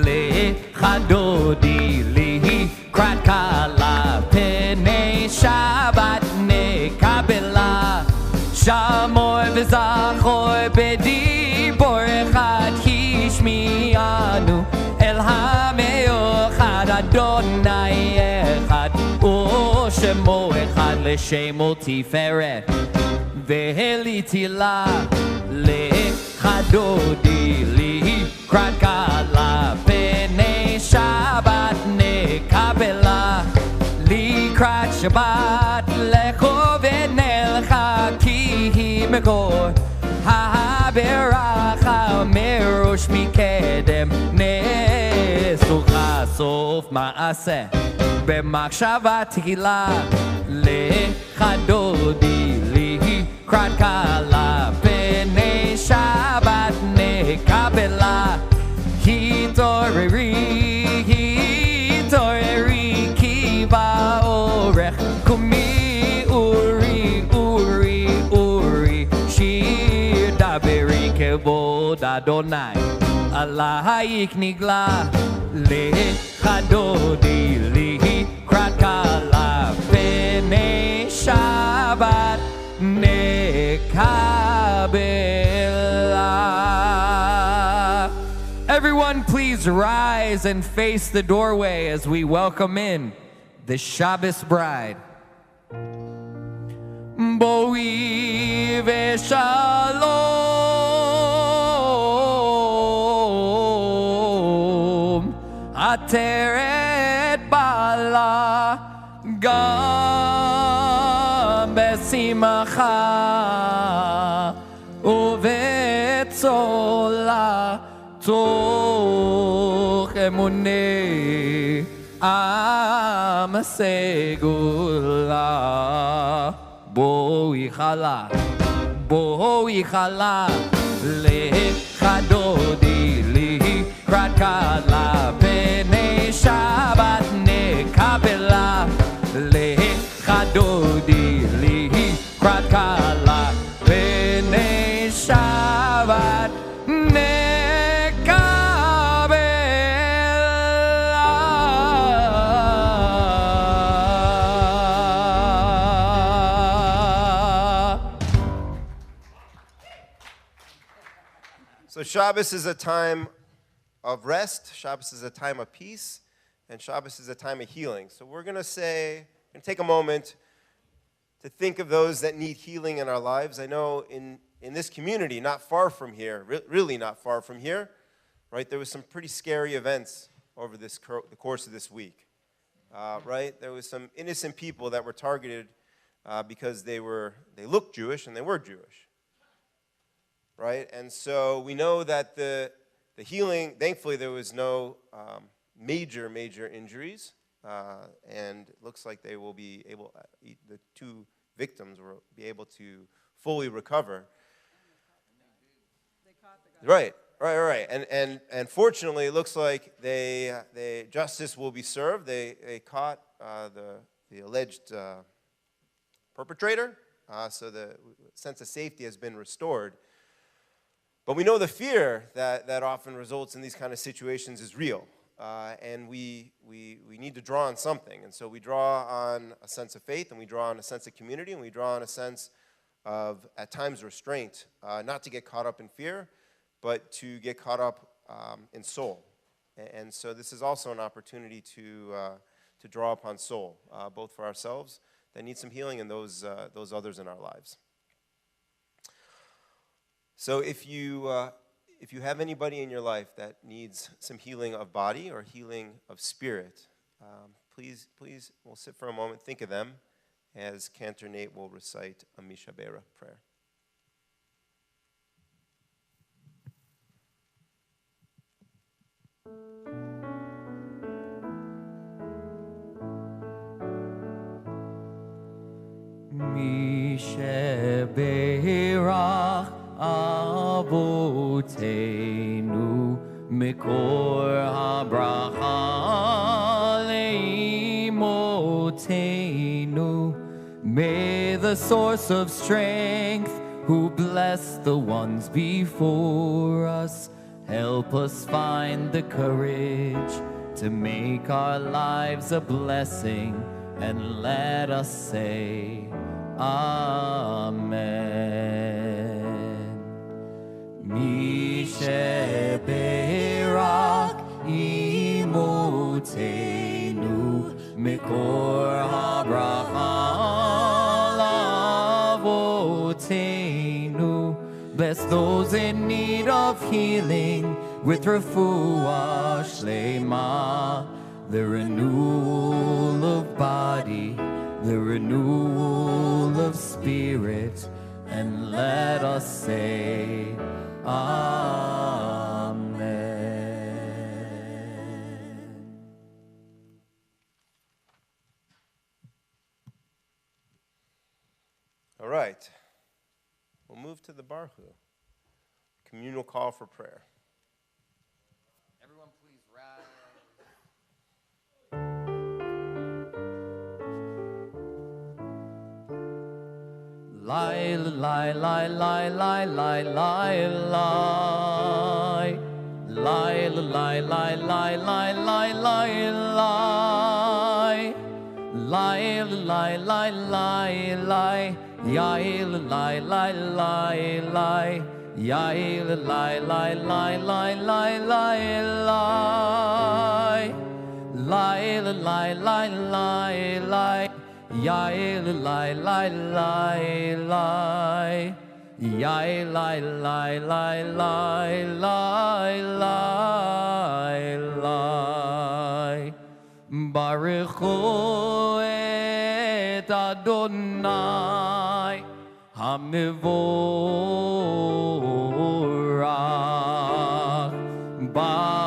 [SPEAKER 2] Lechadodi li krat kala pene Shabbat nekabela shamoy v'zachoy bedi. Hishmianu El HaMeochad Adonai Echad U'Shemo Echad L'Shemo Tiferet Ve'eliti La Lechadodi Li Krat Kala B'nei Shabbat Nekabela Li Krat Shabbat Lecho V'nelcha Ki Hi Mekor Beracha merosh mikedem nesucha sof maaseh b'machshava tihila lechadodi li krat kala b'nei Shabbat nekabela hitoreri ki ba'orech kumi uri shir daberi kevod Adonai alayik nigla lechadodi li krat kala b'nei Shabbat nekabela. Everyone please rise and face the doorway as we welcome in the Shabbos bride. Boi v'shalom ateret bala gam besimcha uvetzola toch emunei am segula. בואי חלה, בואי חלה, לחדודי לקראת קלה, פני שבת נקבלה, לחדודי לקראת קלה, פני שבת
[SPEAKER 1] So Shabbos is a time of rest, Shabbos is a time of peace, and Shabbos is a time of healing. So we're going to take a moment to think of those that need healing in our lives. I know in this community, not far from here, really not far from here, right, there was some pretty scary events over the course of this week, right? There was some innocent people that were targeted because they looked Jewish and they were Jewish. Right? And so we know that the healing, thankfully there was no major injuries, and it looks like they will be able, the two victims will be able to fully recover. Right. And fortunately, it looks like justice will be served. They caught the alleged perpetrator, so the sense of safety has been restored. But we know the fear that often results in these kind of situations is real, and we need to draw on something. And so we draw on a sense of faith, and we draw on a sense of community, and we draw on a sense of, at times, restraint, not to get caught up in fear, but to get caught up in soul. And so this is also an opportunity to draw upon soul, both for ourselves that need some healing and those others in our lives. So if you have anybody in your life that needs some healing of body or healing of spirit, please, we'll sit for a moment, think of them as Cantor Nate will recite a Mishabera prayer.
[SPEAKER 2] Mishabera Avotenu Mikor HaBracha Leimotenu. May the source of strength, who blessed the ones before us, help us find the courage to make our lives a blessing, and let us say Amen. Misheberak imotenu mikor habracha lavotenu. Bless those in need of healing with refuah shlema, the renewal of body, the renewal of spirit, and let us say Amen.
[SPEAKER 1] All right. We'll move to the Barhu, communal call for prayer.
[SPEAKER 2] Everyone please rise. Lie, lie, lie, lie, lie, lie, lie, lie. Lie, lie, lie, lie, lie, lie, lie, lie. Lie, lie, lie, lie, lie. Yai, lie, lie, lie, lie. Yai, lie, lie, lie, lie, lie, lie, lie. Lie, lie, lie, lie, lie. Yai, lie, lie, lie, lie. Yai, lie, lie, lie, lie, lie, lie, lie. Baruchu et Adonai HaMevorach Baruch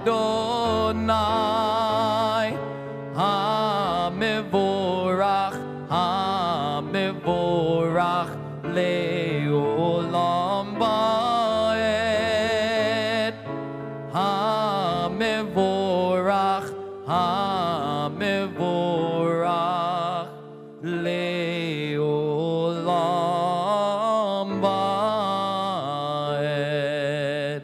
[SPEAKER 2] Adonai Adonai HaMevorach HaMevorach Le'olam Ba'ed HaMevorach HaMevorach Le'olam Ba'ed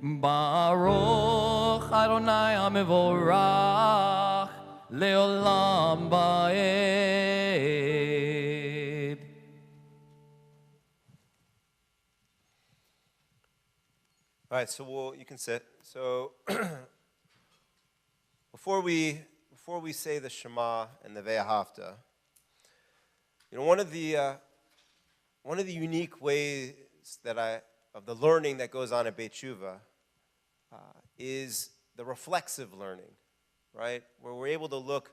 [SPEAKER 2] Baruch Adonai HaMevorach Le'olam Ba'ed.
[SPEAKER 1] All right, so you can sit. So before we say the Shema and the Ve'ahavta, one of the unique ways of the learning that goes on at Beit Shuvah is the reflexive learning, right? Where we're able to look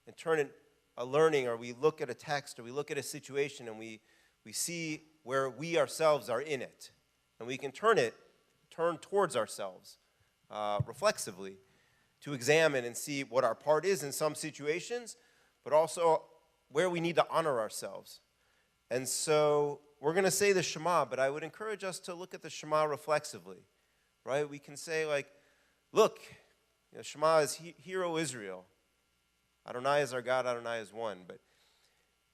[SPEAKER 1] and turn it a learning, or we look at a text, or we look at a situation, and we see where we ourselves are in it, and we can turn towards ourselves reflexively to examine and see what our part is in some situations, but also where we need to honor ourselves. And so we're going to say the Shema, but I would encourage us to look at the Shema reflexively, right? We can say, like, look, Shema is, Hear, O Israel. Adonai is our God, Adonai is one. But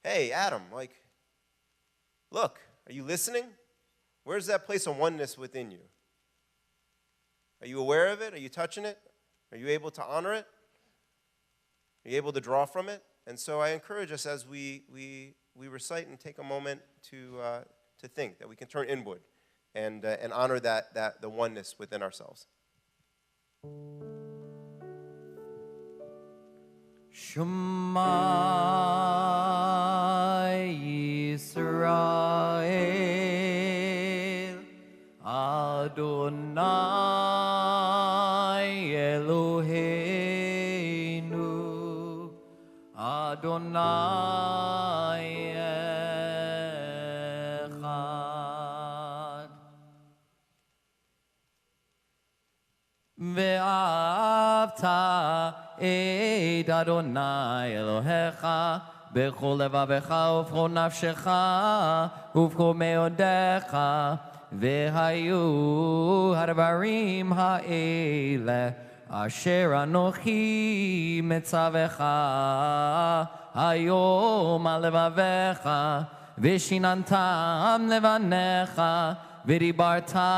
[SPEAKER 1] hey, Adam, look, are you listening? Where's that place of oneness within you? Are you aware of it? Are you touching it? Are you able to honor it? Are you able to draw from it? And so I encourage us as we recite and take a moment to think that we can turn inward and honor the oneness within ourselves.
[SPEAKER 2] Shema Yisrael Adonai Eloheinu Adonai Echad Ve'avta et Adonai Elohecha b'chol levavecha uv'chol nafshecha uv'chol meodecha ve'hayu hadvarim ha'ele asher anochi metzavecha hayom al levavecha v'shinantam levanecha v'dibarta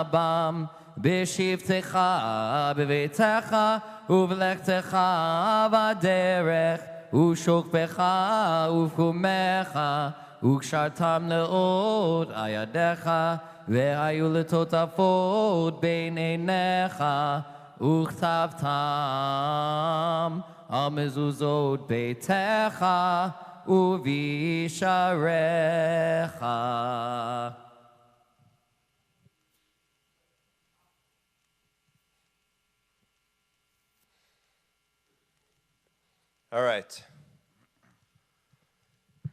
[SPEAKER 2] bam בשבתך בביתך ובלכתך בדרך ושוכבך ובקומך וקשרתם לאות על ידיך והיו לטוטפות בין עיניך וכתבתם על מזוזות ביתך ובשעריך.
[SPEAKER 1] All right.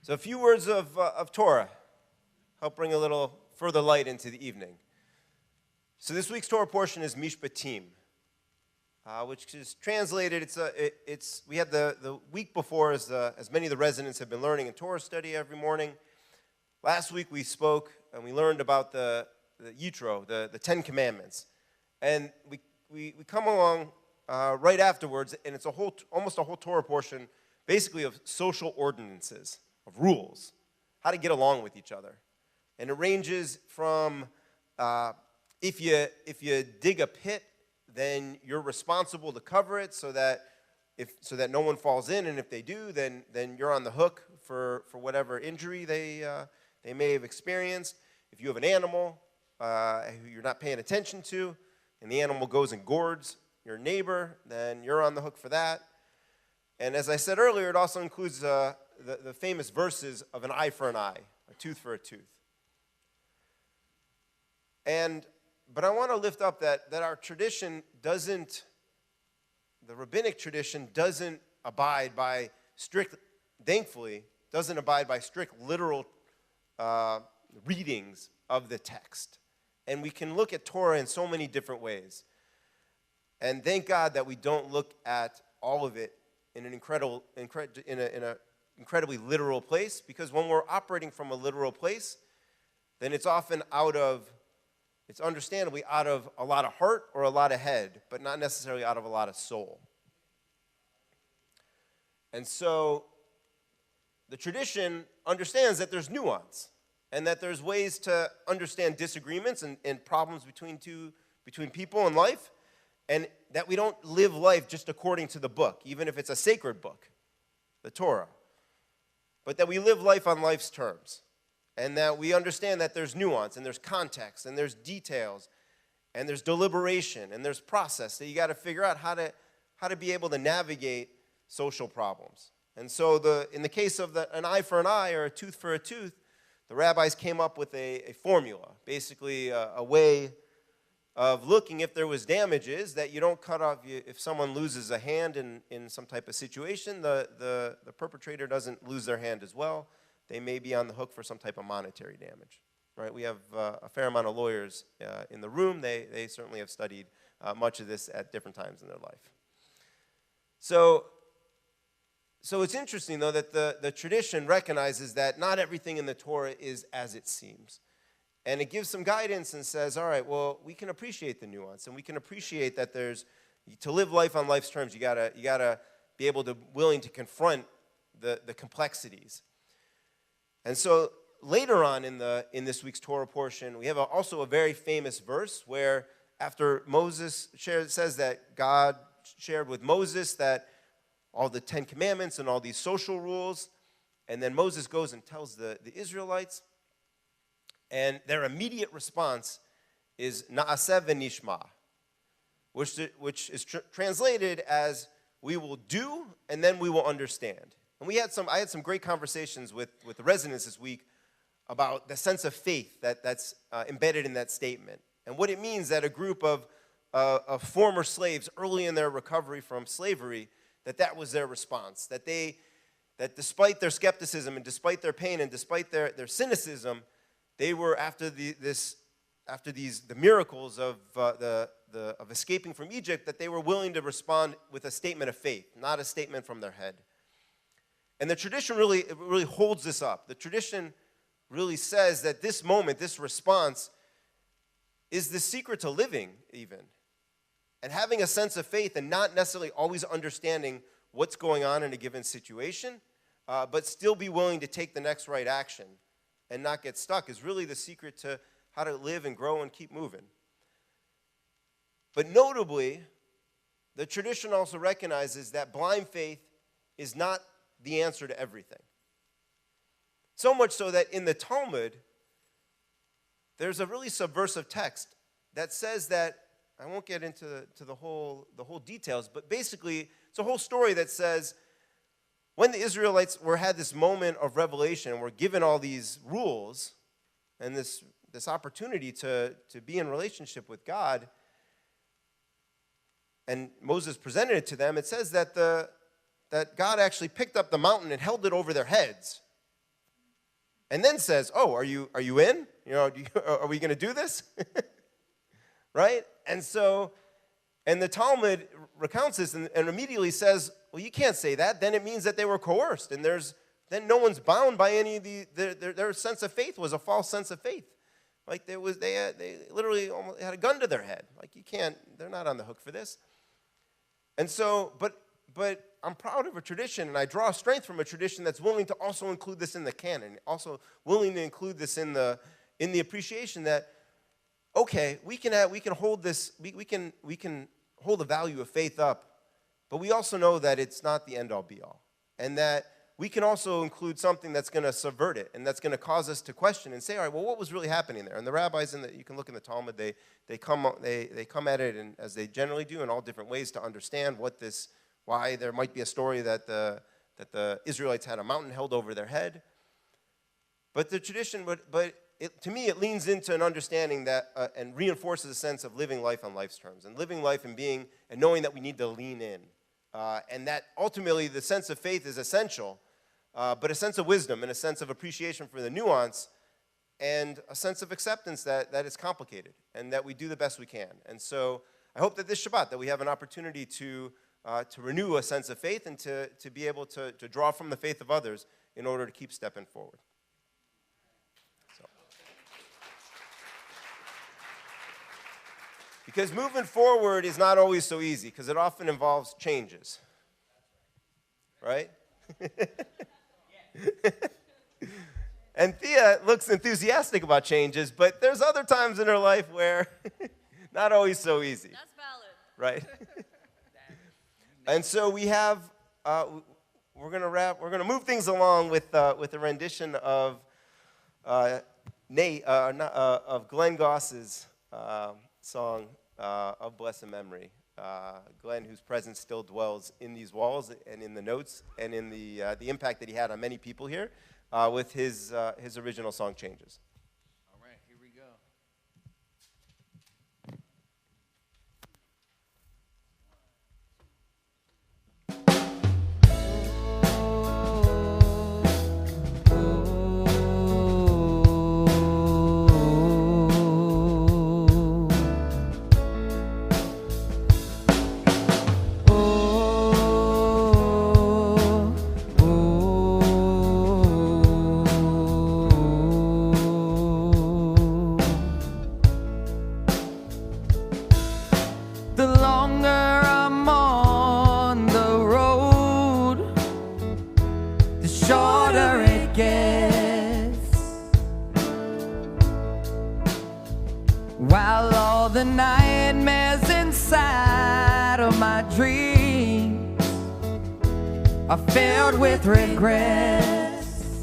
[SPEAKER 1] So a few words of Torah help bring a little further light into the evening. So this week's Torah portion is Mishpatim, which is translated. We had the week before, as many of the residents have been learning in Torah study every morning. Last week we spoke and we learned about the Yitro, the Ten Commandments, and we come along right afterwards, and it's almost a whole Torah portion, basically of social ordinances, of rules, how to get along with each other. And it ranges from if you dig a pit, then you're responsible to cover it so that no one falls in, and if they do, then you're on the hook for whatever injury they may have experienced. If you have an animal who you're not paying attention to, and the animal goes and gourds your neighbor, then you're on the hook for that. And as I said earlier, it also includes the famous verses of an eye for an eye, a tooth for a tooth. But I want to lift up that our tradition doesn't, the rabbinic tradition doesn't abide by strict, thankfully, doesn't abide by strict literal readings of the text. And we can look at Torah in so many different ways. And thank God that we don't look at all of it in an incredibly literal place, because when we're operating from a literal place, then it's often it's understandably out of a lot of heart or a lot of head, but not necessarily out of a lot of soul. And so the tradition understands that there's nuance and that there's ways to understand disagreements and problems between people in life, and that we don't live life just according to the book, even if it's a sacred book, the Torah, but that we live life on life's terms, and that we understand that there's nuance and there's context and there's details and there's deliberation and there's process, that you got to figure out how to be able to navigate social problems. And so in the case of an eye for an eye or a tooth for a tooth, the rabbis came up with a formula, basically a way of looking if there was damages, that you don't cut off, if someone loses a hand in some type of situation, the perpetrator doesn't lose their hand as well. They may be on the hook for some type of monetary damage. Right? We have a fair amount of lawyers in the room. They certainly have studied much of this at different times in their life. So it's interesting, though, that the tradition recognizes that not everything in the Torah is as it seems. And it gives some guidance and says, all right, well, we can appreciate the nuance, and we can appreciate that to live life on life's terms, you gotta be willing to confront the complexities. And so later on in this week's Torah portion, we have also a very famous verse where after Moses says that God shared with Moses that all the 10 Commandments and all these social rules, and then Moses goes and tells the Israelites, and their immediate response is Na'aseh v'nishma, which is translated as we will do and then we will understand. And I had some great conversations with the residents this week about the sense of faith that's embedded in that statement, and what it means that a group of former slaves early in their recovery from slavery, that was their response, that despite their skepticism and despite their pain and despite their cynicism, they were after the miracles of escaping from Egypt, that they were willing to respond with a statement of faith, not a statement from their head. And the tradition really holds this up. The tradition really says that this moment, this response, is the secret to living even. And having a sense of faith and not necessarily always understanding what's going on in a given situation, but still be willing to take the next right action and not get stuck, is really the secret to how to live and grow and keep moving. But notably, the tradition also recognizes that blind faith is not the answer to everything. So much so that in the Talmud, there's a really subversive text that says that, I won't get into the whole details, but basically it's a whole story that says when the Israelites had this moment of revelation and were given all these rules and this opportunity to be in relationship with God, and Moses presented it to them, it says that God actually picked up the mountain and held it over their heads, and then says, "Oh, are you in? Are we going to do this?" Right? And the Talmud recounts this and immediately says, well, you can't say that. Then it means that they were coerced, and then no one's bound by any of their sense of faith was a false sense of faith. Like they literally almost had a gun to their head. Like they're not on the hook for this. And so, but I'm proud of a tradition, and I draw strength from a tradition that's willing to also include this in the canon, also willing to include this in the appreciation that, okay, we can hold this, we can hold the value of faith up, but we also know that it's not the end-all be-all, and that we can also include something that's going to subvert it and that's going to cause us to question and say, all right, well, what was really happening there? And the rabbis, you can look in the Talmud, they come at it, and as they generally do, in all different ways to understand why there might be a story that the Israelites had a mountain held over their head. But the tradition, to me, it leans into an understanding that and reinforces a sense of living life on life's terms, and living life and knowing that we need to lean in, and that ultimately the sense of faith is essential, but a sense of wisdom and a sense of appreciation for the nuance, and a sense of acceptance that it's complicated and that we do the best we can. And so I hope that this Shabbat, that we have an opportunity to renew a sense of faith and to be able to draw from the faith of others in order to keep stepping forward. So. Because moving forward is not always so easy, because it often involves changes. Right? And Thea looks enthusiastic about changes, but there's other times in her life where not always so easy.
[SPEAKER 17] That's valid.
[SPEAKER 1] Right? And so we have, we're gonna move things along with a rendition of of Glenn Goss's song of blessed memory. Glenn, whose presence still dwells in these walls and in the notes and in the impact that he had on many people here with his original song, Changes.
[SPEAKER 12] All right, here we go.
[SPEAKER 2] The longer I'm on the road, the shorter it gets. While all the nightmares inside of my dreams are filled with regrets.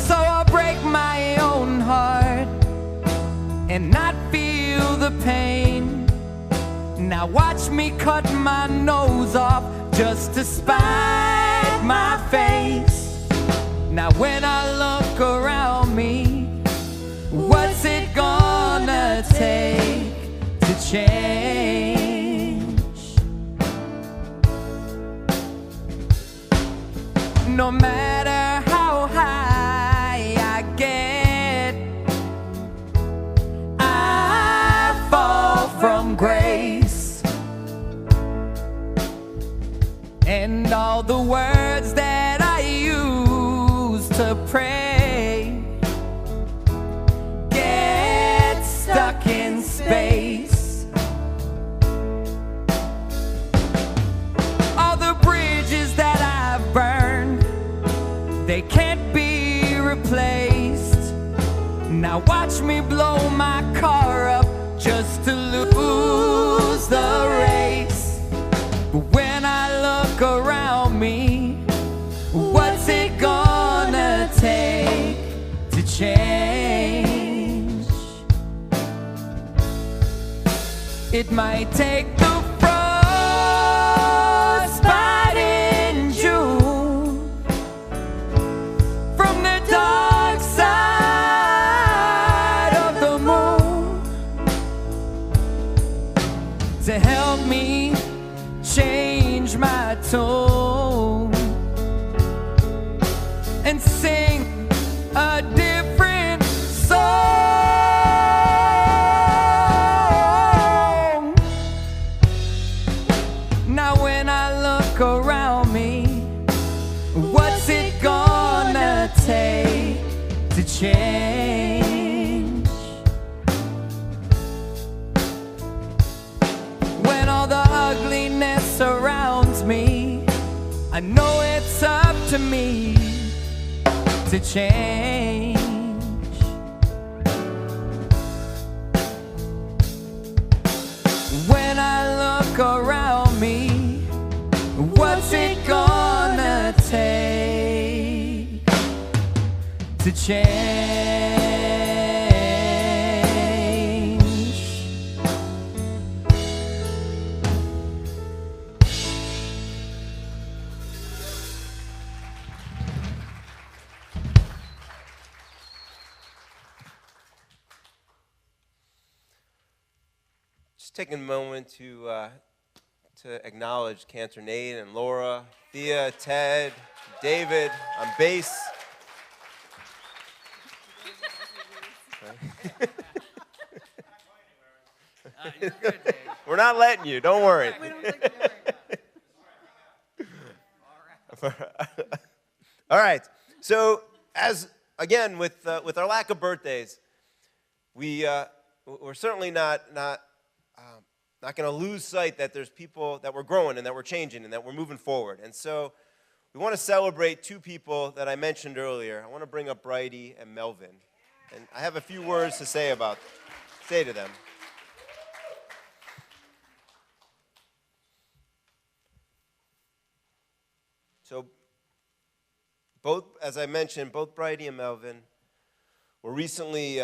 [SPEAKER 2] So I break my own heart and not feel the pain. Now watch me cut my nose off just to spite my face. Now when I look around me, what's it gonna take to change? No matter how high I get, I fall from grace. And all the words that I use to pray get stuck in space. All the bridges that I've burned, they can't be replaced. Now watch me blow my car up just to lose the race. But when I look around me, what's it gonna take to change? It might take the frostbite in June from the dark side of the moon to help me change my tone and sing a different song. Now when I look around me, what's it gonna take to change? When all the ugliness surrounds me, I know it's up to me to change. When I look around me, what's it gonna take to change?
[SPEAKER 1] Just taking a moment to acknowledge Cantor Nate and Laura, Thea, Ted, David on bass. Right?
[SPEAKER 16] You're good, Dave.
[SPEAKER 1] We're not letting you. Don't worry.
[SPEAKER 16] We don't think you're
[SPEAKER 1] All right. So, as again with our lack of birthdays, we're certainly not going to lose sight that there's people that we're growing and that we're changing and that we're moving forward. And so, we want to celebrate two people that I mentioned earlier. I want to bring up Bridie and Melvin, and I have a few words to say to them. So, both, as I mentioned, both Bridie and Melvin were recently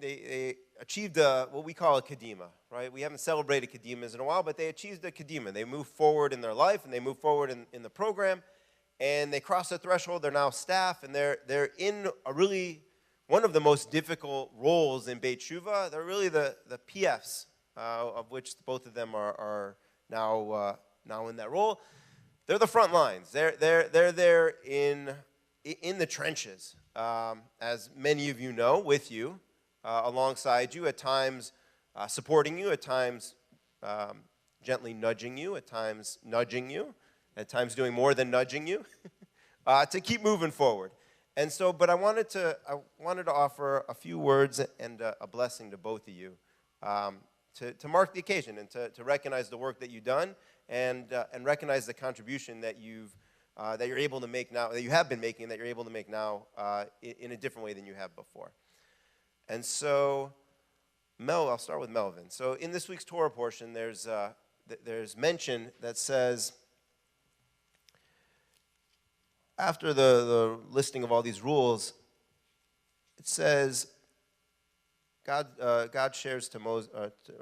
[SPEAKER 1] they achieved what we call a kadima, right? We haven't celebrated kadimas in a while, but they achieved a kadima. They moved forward in their life, and they moved forward in the program, and they crossed the threshold. They're now staff, and they're in a really one of the most difficult roles in Beit Shuvah. They're really the PFs, of which both of them are now in that role. They're the front lines. They're there in the trenches, as many of you know, with you, alongside you, at times supporting you, at times gently nudging you, at times nudging you, at times doing more than nudging you, to keep moving forward. And so, but I wanted to offer a few words and a blessing to both of you, to mark the occasion and to recognize the work that you've done, and recognize the contribution that you're able to make now, that you have been making, that you're able to make now in a different way than you have before. And so, I'll start with Melvin. So in this week's Torah portion, there's mention that says, after the listing of all these rules, it says, God shares to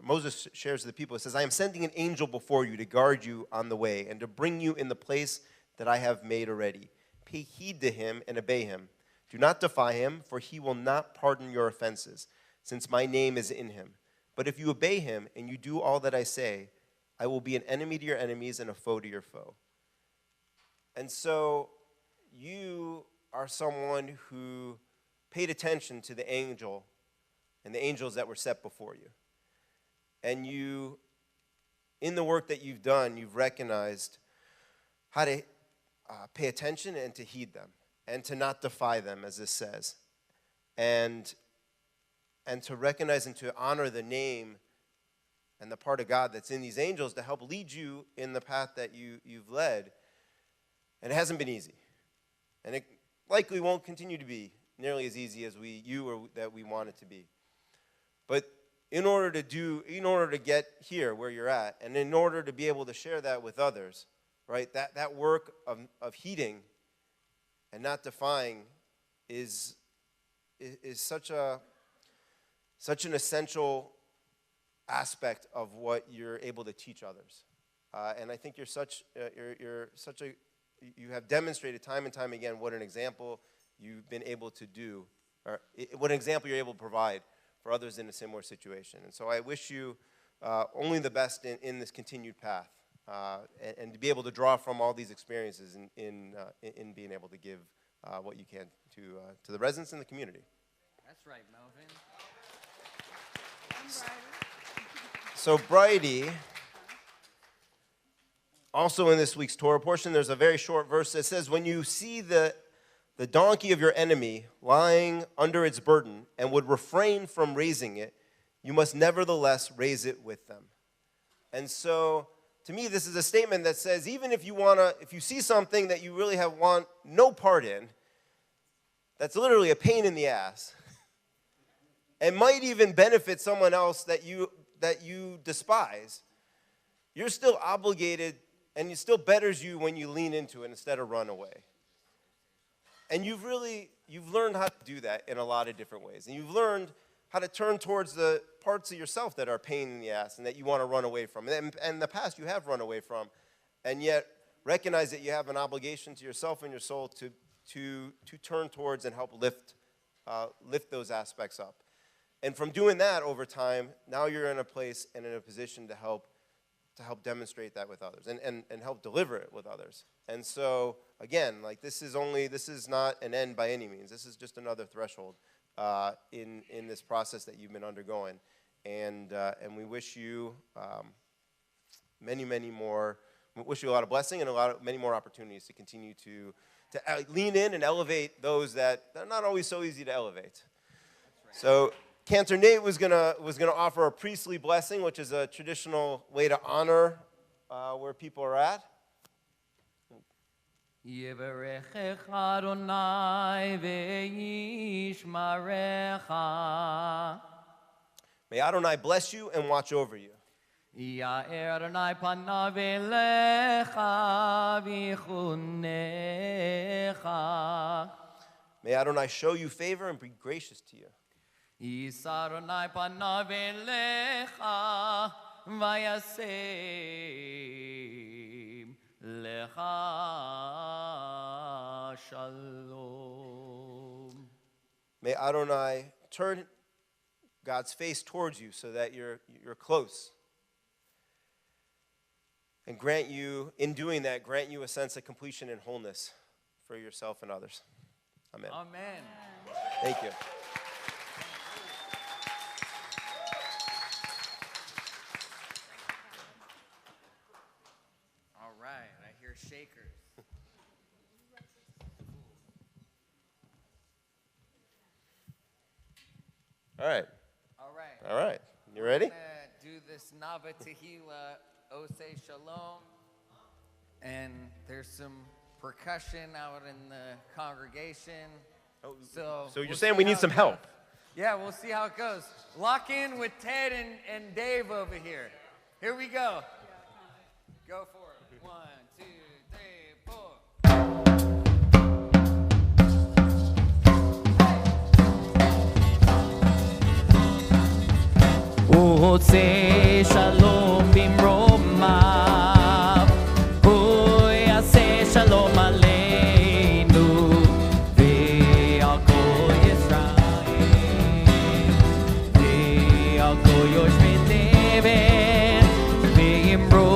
[SPEAKER 1] Moses shares to the people. It says, I am sending an angel before you to guard you on the way and to bring you in the place that I have made already. Pay heed to him and obey him. Do not defy him, for he will not pardon your offenses, since my name is in him. But if you obey him and you do all that I say, I will be an enemy to your enemies and a foe to your foe. And so you are someone who paid attention to the angel and the angels that were set before you. And you, in the work that you've done, you've recognized how to pay attention and to heed them, and to not defy them, as this says, and to recognize and to honor the name and the part of God that's in these angels to help lead you in the path that you've led. And it hasn't been easy, and it likely won't continue to be nearly as easy as that we want it to be. But in order to get here where you're at, and in order to be able to share that with others, right? That work of heeding and not defying is such an essential aspect of what you're able to teach others. And I think you have demonstrated time and time again what an example you've been able to do, or what an example you're able to provide for others in a similar situation. And so I wish you only the best in this continued path, and to be able to draw from all these experiences in being able to give what you can to the residents in the community.
[SPEAKER 16] That's right, Melvin.
[SPEAKER 1] So Bridie, also in this week's Torah portion, there's a very short verse that says, when you see the donkey of your enemy lying under its burden and would refrain from raising it, you must nevertheless raise it with them. And so, to me, this is a statement that says, even if you see something that you really want no part in, that's literally a pain in the ass, and might even benefit someone else that you despise, you're still obligated, and it still betters you when you lean into it instead of run away. And you've learned how to do that in a lot of different ways. And you've learned how to turn towards the parts of yourself that are a pain in the ass and that you want to run away from. And in the past you have run away from. And yet recognize that you have an obligation to yourself and your soul to turn towards and help lift those aspects up. And from doing that over time, now you're in a place and in a position to help demonstrate that with others and help deliver it with others. And so, again, like this is not an end by any means. This is just another threshold in this process that you've been undergoing. And we wish you many more. We wish you a lot of blessing and many more opportunities to continue to lean in and elevate those that are not always so easy to elevate. Right. So Cantor Nate was gonna offer a priestly blessing, which is a traditional way to honor where people are at.
[SPEAKER 2] Yivarechecha Adonai ve'yishmarecha.
[SPEAKER 1] May Adonai bless you and watch over you.
[SPEAKER 2] Ya'er Adonai panav elecha v'chunecha.
[SPEAKER 1] May Adonai show you favor and be gracious to you.
[SPEAKER 2] Yisar Adonai panav elecha v'yasem lecha shalom.
[SPEAKER 1] May Adonai turn God's face towards you so that you're close. And grant you, in doing that, grant you a sense of completion and wholeness for yourself and others. Amen.
[SPEAKER 2] Amen.
[SPEAKER 1] Thank you.
[SPEAKER 2] All right, I hear shakers.
[SPEAKER 1] All right.
[SPEAKER 2] All right.
[SPEAKER 1] All right. You ready?
[SPEAKER 2] I'm gonna do this Nava Tehillah, Oseh Shalom. And there's some percussion out in the congregation. So
[SPEAKER 1] you're saying we need some help?
[SPEAKER 2] Yeah, we'll see how it goes. Lock in with Ted and Dave over here. Here we go. Go for it. 1, 2, 3, 4. Oseh Shalom bimromav, hu yaseh shalom aleinu, ve'al kol Yisrael, ve'al kol yoshvei tevel, ve'imru,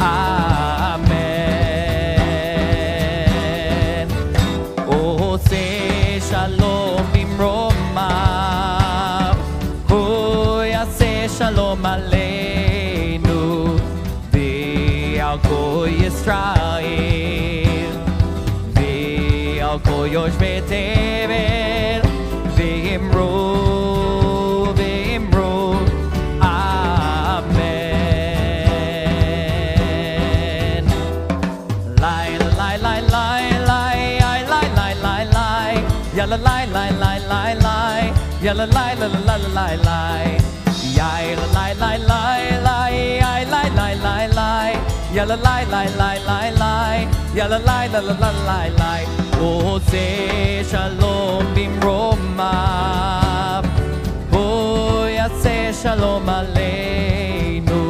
[SPEAKER 2] amen. Oseh shalom bimromav, Shalom Aleinu ve'al kol Yisrael ve'al kol yoshvei tevel ve'imru amen. Lai lai lai lai lai lai lai lai lai yalla lai lai lai lai lai yalla lai lai lai lai lai. Yai la lai lai lai lai yai lai lai lai lai ya la lai lai lai lai lai ya la lai la la la lai lai Oseh Shalom bimromav yaseh shalom aleinu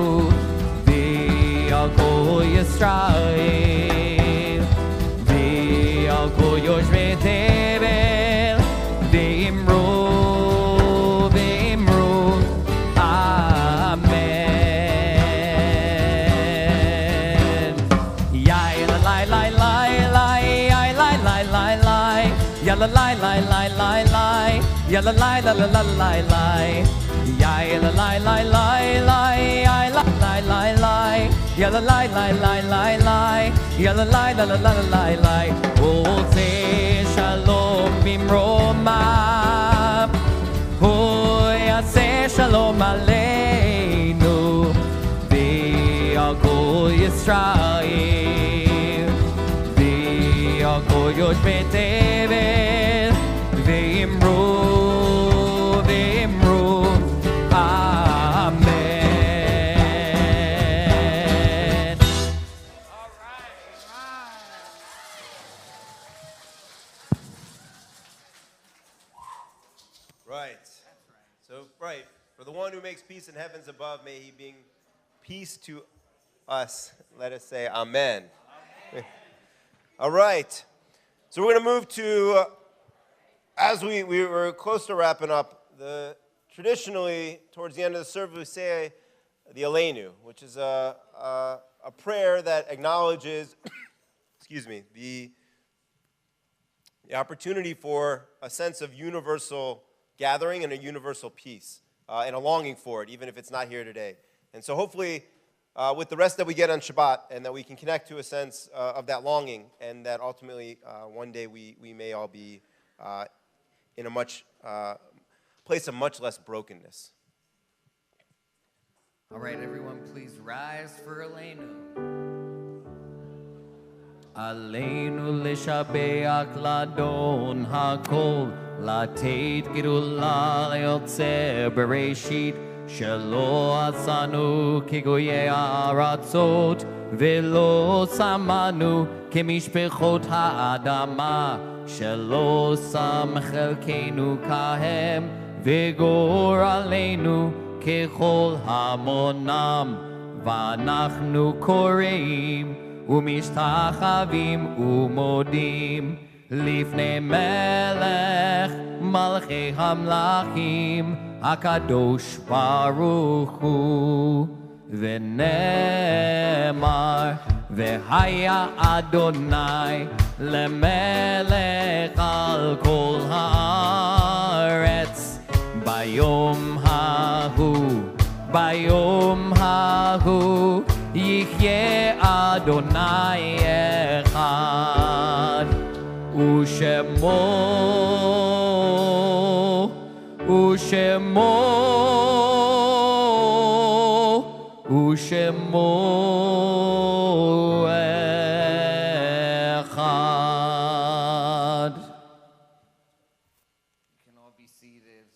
[SPEAKER 2] ve'al kol Yisrael ve'al kol yoshvei tevel ve'imru la lai lai lai lai lai ya la lai la la la lai lai ya la lai lai lai lai ya la lai lai lai ya la lai lai lai lai lai ya la lai la la la lai lai Oseh Shalom bimromav yaseh shalom aleinu ve'al kol Yisrael ve'al kol yoshvei tevel ve'imru amen.
[SPEAKER 1] Right. So, right. For the one who makes peace in heavens above, may he bring peace to us. Let us say amen. All right. So we're going to move to, as we were close to wrapping up, traditionally, towards the end of the service, we say the Aleinu, which is a prayer that acknowledges, excuse me, the opportunity for a sense of universal gathering and a universal peace, and a longing for it, even if it's not here today. And so hopefully, with the rest that we get on Shabbat, and that we can connect to a sense of that longing, and that ultimately one day we may all be in a place of much less brokenness.
[SPEAKER 2] All right, everyone, please rise for Aleinu. Aleinu lishabeach ladon hakol, latet gedula leotze bereshit, shelo asanu kigoye aratzot, velo samanu kemishpechot ha'adama, shelo sam chelkenu kahem, vigor aleinu ככל המונם, ואנחנו קוראים ומשתחווים ומודים לפני מלך מלכי המלכים הקדוש ברוך הוא. ונאמר והיה אדוני למלך על כל הארץ ביום ההוא יחיה אדוני אחד ושמו אחד. You can all be seated.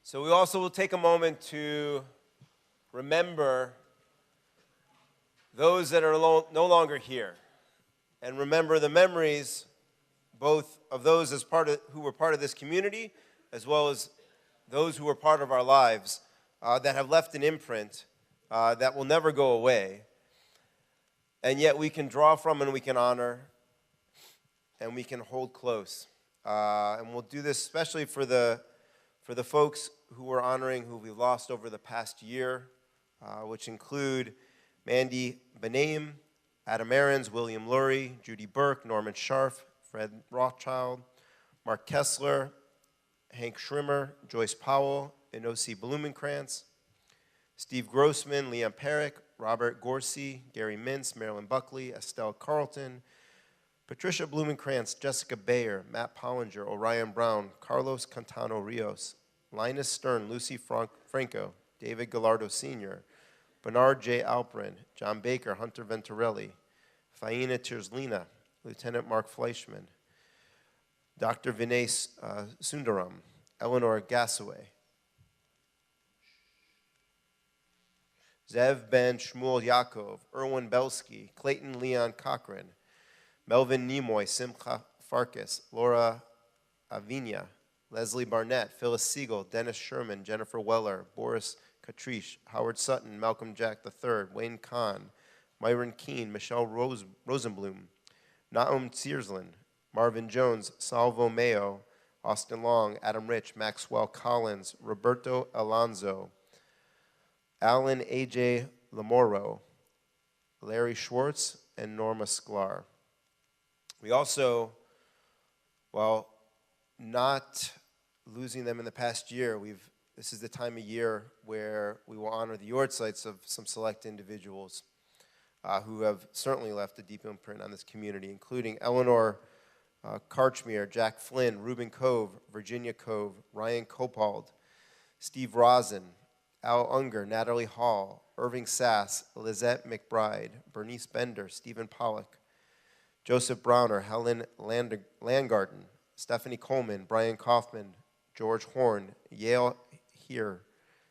[SPEAKER 1] So we also will take a moment to remember those that are no longer here, and remember the memories both of those who were part of this community, as well as those who were part of our lives that have left an imprint that will never go away, and yet we can draw from and we can honor and we can hold close. And we'll do this especially for the folks who we're honoring, who we've lost over the past year, which include Mandy Benaim, Adam Aarons, William Lurie, Judy Burke, Norman Scharf, Fred Rothschild, Mark Kessler, Hank Schrimmer, Joyce Powell, Inosi Blumenkrantz, Steve Grossman, Leon Perrick, Robert Gorsey, Gary Mintz, Marilyn Buckley, Estelle Carlton, Patricia Blumenkrantz, Jessica Bayer, Matt Pollinger, Orion Brown, Carlos Cantano Rios, Linus Stern, Lucy Franco, David Gallardo Sr., Bernard J. Alprin, John Baker, Hunter Venturelli, Faina Tirslina, Lieutenant Mark Fleischman, Dr. Vinay Sundaram, Eleanor Gassaway, Zev Ben Shmuel Yaakov, Erwin Belsky, Clayton Leon Cochran, Melvin Nimoy, Simcha Farkas, Laura Avinia, Leslie Barnett, Phyllis Siegel, Dennis Sherman, Jennifer Weller, Boris Katrish, Howard Sutton, Malcolm Jack III, Wayne Kahn, Myron Keene, Michelle Rosenblum, Naum Tzierslin, Marvin Jones, Salvo Mayo, Austin Long, Adam Rich, Maxwell Collins, Roberto Alonzo, Alan A.J. Lamoro, Larry Schwartz, and Norma Sklar. We also, while not losing them in the past year, this is the time of year where we will honor the yahrzeits of some select individuals who have certainly left a deep imprint on this community, including Eleanor Karchmere, Jack Flynn, Reuben Cove, Virginia Cove, Ryan Copald, Steve Rosen, Al Unger, Natalie Hall, Irving Sass, Lizette McBride, Bernice Bender, Stephen Pollock, Joseph Browner, Helen Landgarten, Stephanie Coleman, Brian Kaufman, George Horn, Yale Heer,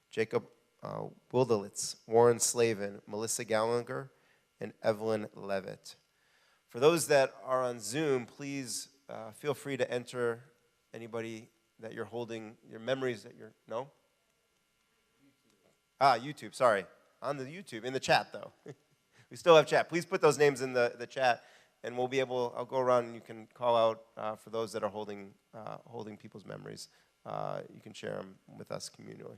[SPEAKER 1] Jacob Wildalitz, Warren Slavin, Melissa Gallagher, and Evelyn Levitt. For those that are on Zoom, please feel free to enter anybody that you're holding, your memories that you're, no? YouTube, sorry. On the YouTube, in the chat though. We still have chat. Please put those names in the chat, and we'll be able, I'll go around and you can call out for those that are holding people's memories. You can share them with us communally.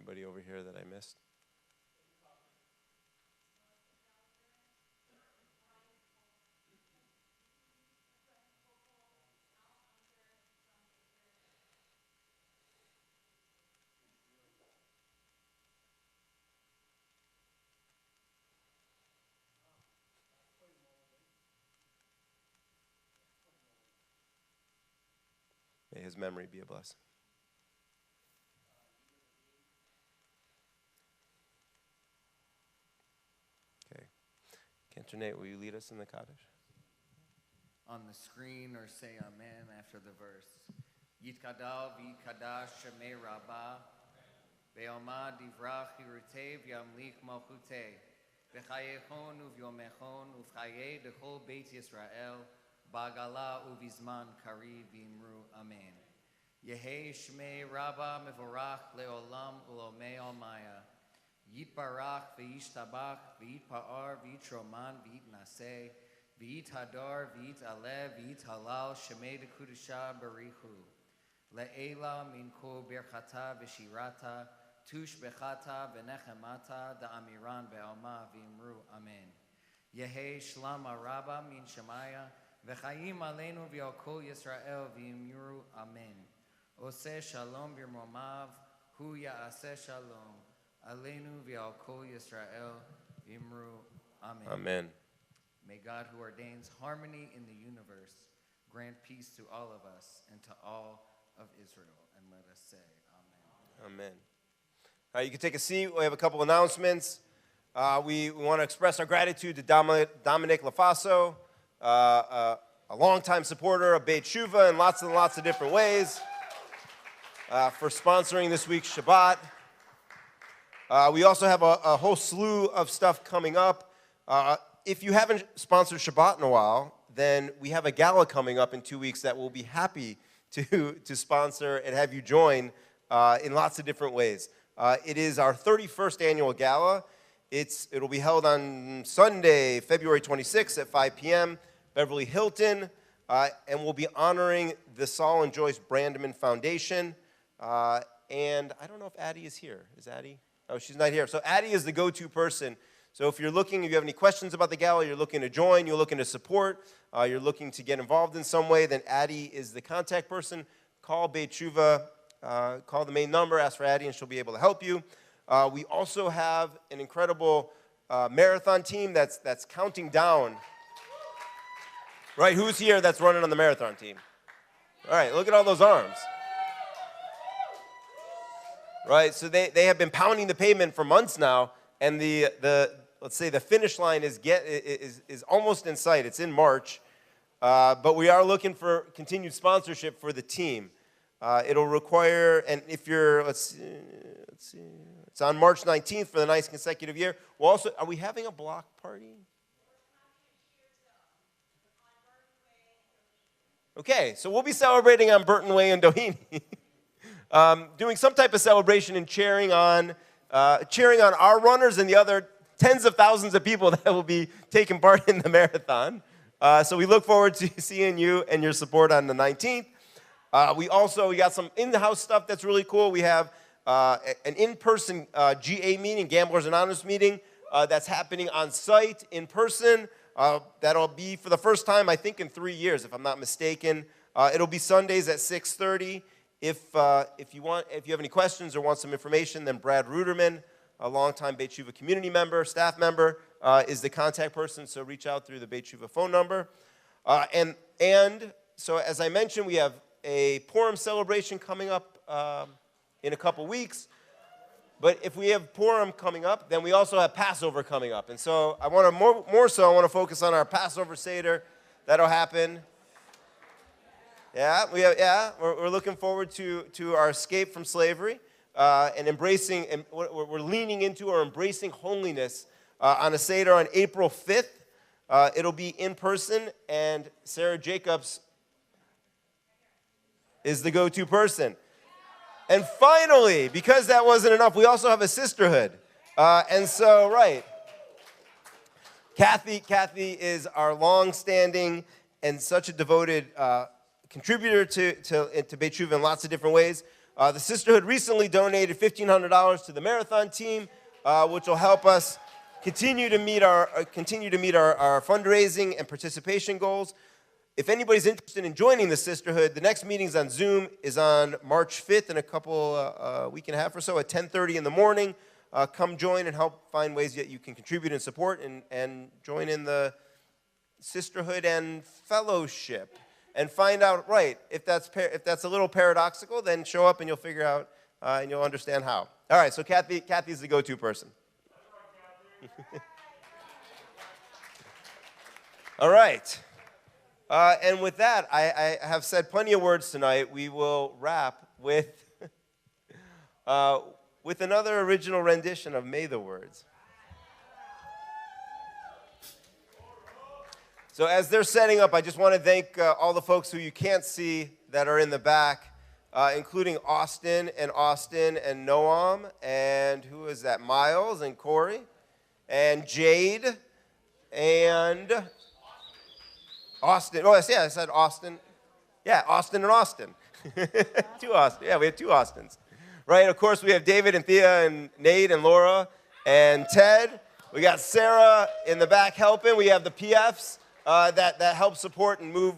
[SPEAKER 1] Anybody over here that I missed? May his memory be a blessing. Okay. Cantor Nate, will you lead us in the Kaddish?
[SPEAKER 19] On the screen, or say amen after the verse. Yitkadav yitkadash shemei rabbah, ve'omad divrach yirutev yamlik malchuteh, v'chayechon uvyomechon uv'chayei dechol beit Yisrael, ba'gala uvizman kari v'imru amen. Yehei shmei rabbah mevorach leolam ulomei almaya, yitbarach v'yishtabach v'yitpa'ar v'yitroman v'yitnaseh, V'it hadar, v'it alev, v'it halal, shemei de kudusha barichu. Le'ela min kol birchata v'shirata, tush bechata v'nechemata, da'amiran be'alma v'imru amen. Yehei shlam araba min shemaya, v'chayim aleinu v'al kol Yisrael v'imru amen. Oseh shalom b'romav, hu ya'aseh shalom, aleinu v'al kol Yisrael v'imru amen.
[SPEAKER 1] Amen.
[SPEAKER 19] May God, who ordains harmony in the universe, grant peace to all of us and to all of Israel. And let us say amen.
[SPEAKER 1] Amen. All right, you can take a seat. We have a couple announcements. We want to express our gratitude to Dominic LaFaso, a longtime supporter of Beit Shuva in lots and lots of different ways, for sponsoring this week's Shabbat. We also have a whole slew of stuff coming up. If you haven't sponsored Shabbat in a while, then we have a gala coming up in 2 weeks that we'll be happy to sponsor and have you join in lots of different ways. It is our 31st annual gala. It'll be held on Sunday, February 26th at 5 p.m., Beverly Hilton, and we'll be honoring the Saul and Joyce Brandman Foundation. And I don't know if Addie is here. Is Addie? Oh, she's not here. So Addie is the go-to person. So if you have any questions about the gala, you're looking to join, you're looking to support, you're looking to get involved in some way, then Addie is the contact person. Call Beit Shuva, call the main number, ask for Addie, and she'll be able to help you. We also have an incredible marathon team that's counting down. Right, who's here that's running on the marathon team? All right, look at all those arms. Right, so they have been pounding the pavement for months now, and let's say the finish line is almost in sight. It's in March, but we are looking for continued sponsorship for the team. It'll require, and if you're, let's see, it's on March 19th for the 9th consecutive year. We'll also, are we having a block party? Okay, so we'll be celebrating on Burton Way in Doheny, doing some type of celebration and cheering on our runners and the other tens of thousands of people that will be taking part in the marathon. So we look forward to seeing you and your support on the 19th. We got some in-house stuff that's really cool. We have an in-person GA meeting, Gamblers Anonymous meeting, that's happening on site in person. That'll be for the first time, I think, in 3 years, if I'm not mistaken. It'll be Sundays at 6:30. If you have any questions or want some information, then Brad Ruderman, a longtime Beit Shuva community member, staff member, is the contact person, so reach out through the Beit Shuva phone number. And so as I mentioned, we have a Purim celebration coming up in a couple weeks. But if we have Purim coming up, then we also have Passover coming up. And so I want to more so I want to focus on our Passover Seder. That'll happen. We're looking forward to our escape from slavery. And embracing, and we're leaning into or embracing holiness on a Seder on April 5th. It'll be in person, and Sarah Jacobs is the go-to person. And finally, because that wasn't enough, we also have a sisterhood. Kathy is our long-standing and such a devoted contributor to Beit Shuva in lots of different ways. The Sisterhood recently donated $1,500 to the marathon team, which will help us continue to meet our fundraising and participation goals. If anybody's interested in joining the Sisterhood, the next meetings on Zoom is on March 5th in a week and a half or so at 10:30 in the morning. Come join and help find ways that you can contribute and support and join in the Sisterhood and fellowship and find out, right, if that's a little paradoxical, then show up and you'll figure out and you'll understand how. All right, so Kathy's the go-to person. All right. And with that, I have said plenty of words tonight. We will wrap with another original rendition of May the Words. So as they're setting up, I just want to thank all the folks who you can't see that are in the back, including Austin and Noam, and who is that? Miles and Corey, and Jade, and Austin. Oh, yeah, I said Austin. Yeah, Austin and Austin. Two Austin. Yeah, we have two Austins. Right, of course, we have David and Thea and Nate and Laura and Ted. We got Sarah in the back helping. We have the PFs that help support and move,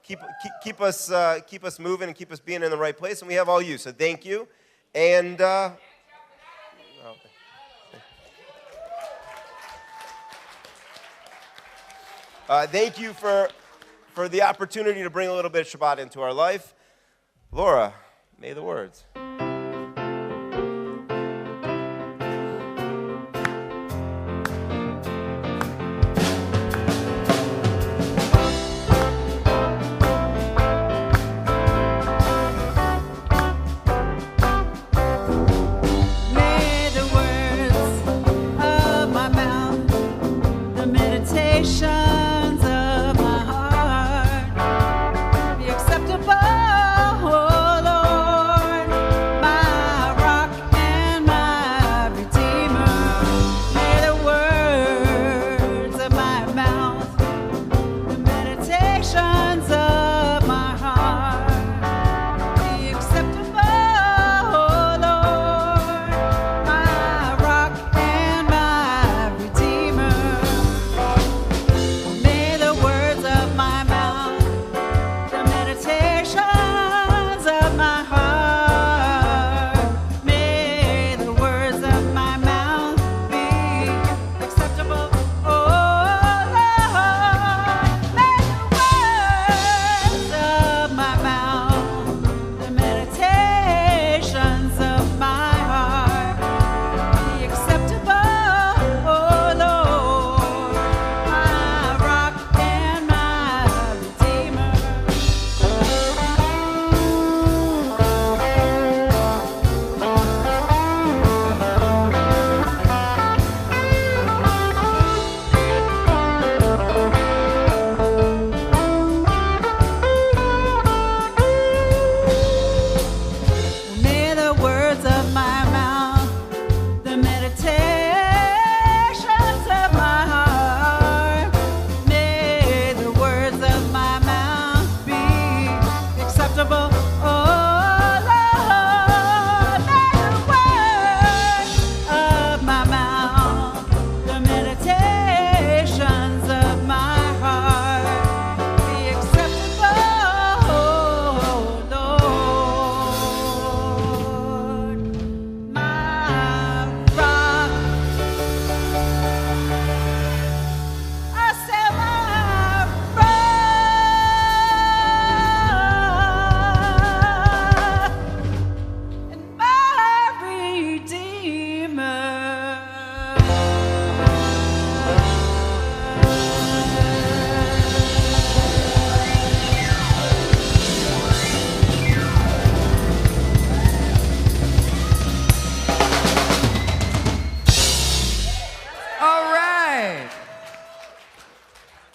[SPEAKER 1] keep us moving and keep us being in the right place. And we have all you, so thank you. And thank you for the opportunity to bring a little bit of Shabbat into our life. Laura, may the words.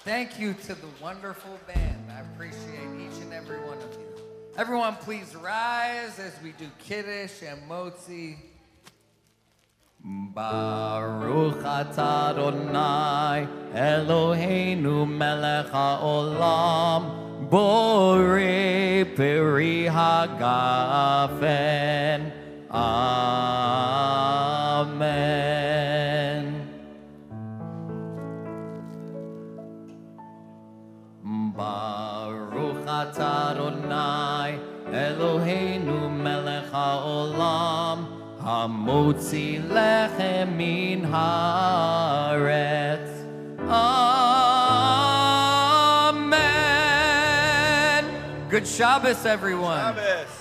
[SPEAKER 20] Thank you to the wonderful band. I appreciate each and every one of you. Everyone, please rise as we do Kiddush and Motzi.
[SPEAKER 2] Baruch atah Adonai Eloheinu melech haolam Bore Peri Hagafen. Amen. Baruch atah Adonai Eloheinu melech haolam hamotzi lechem min haaretz. Amen. Good Shabbos, everyone.
[SPEAKER 1] Shabbos.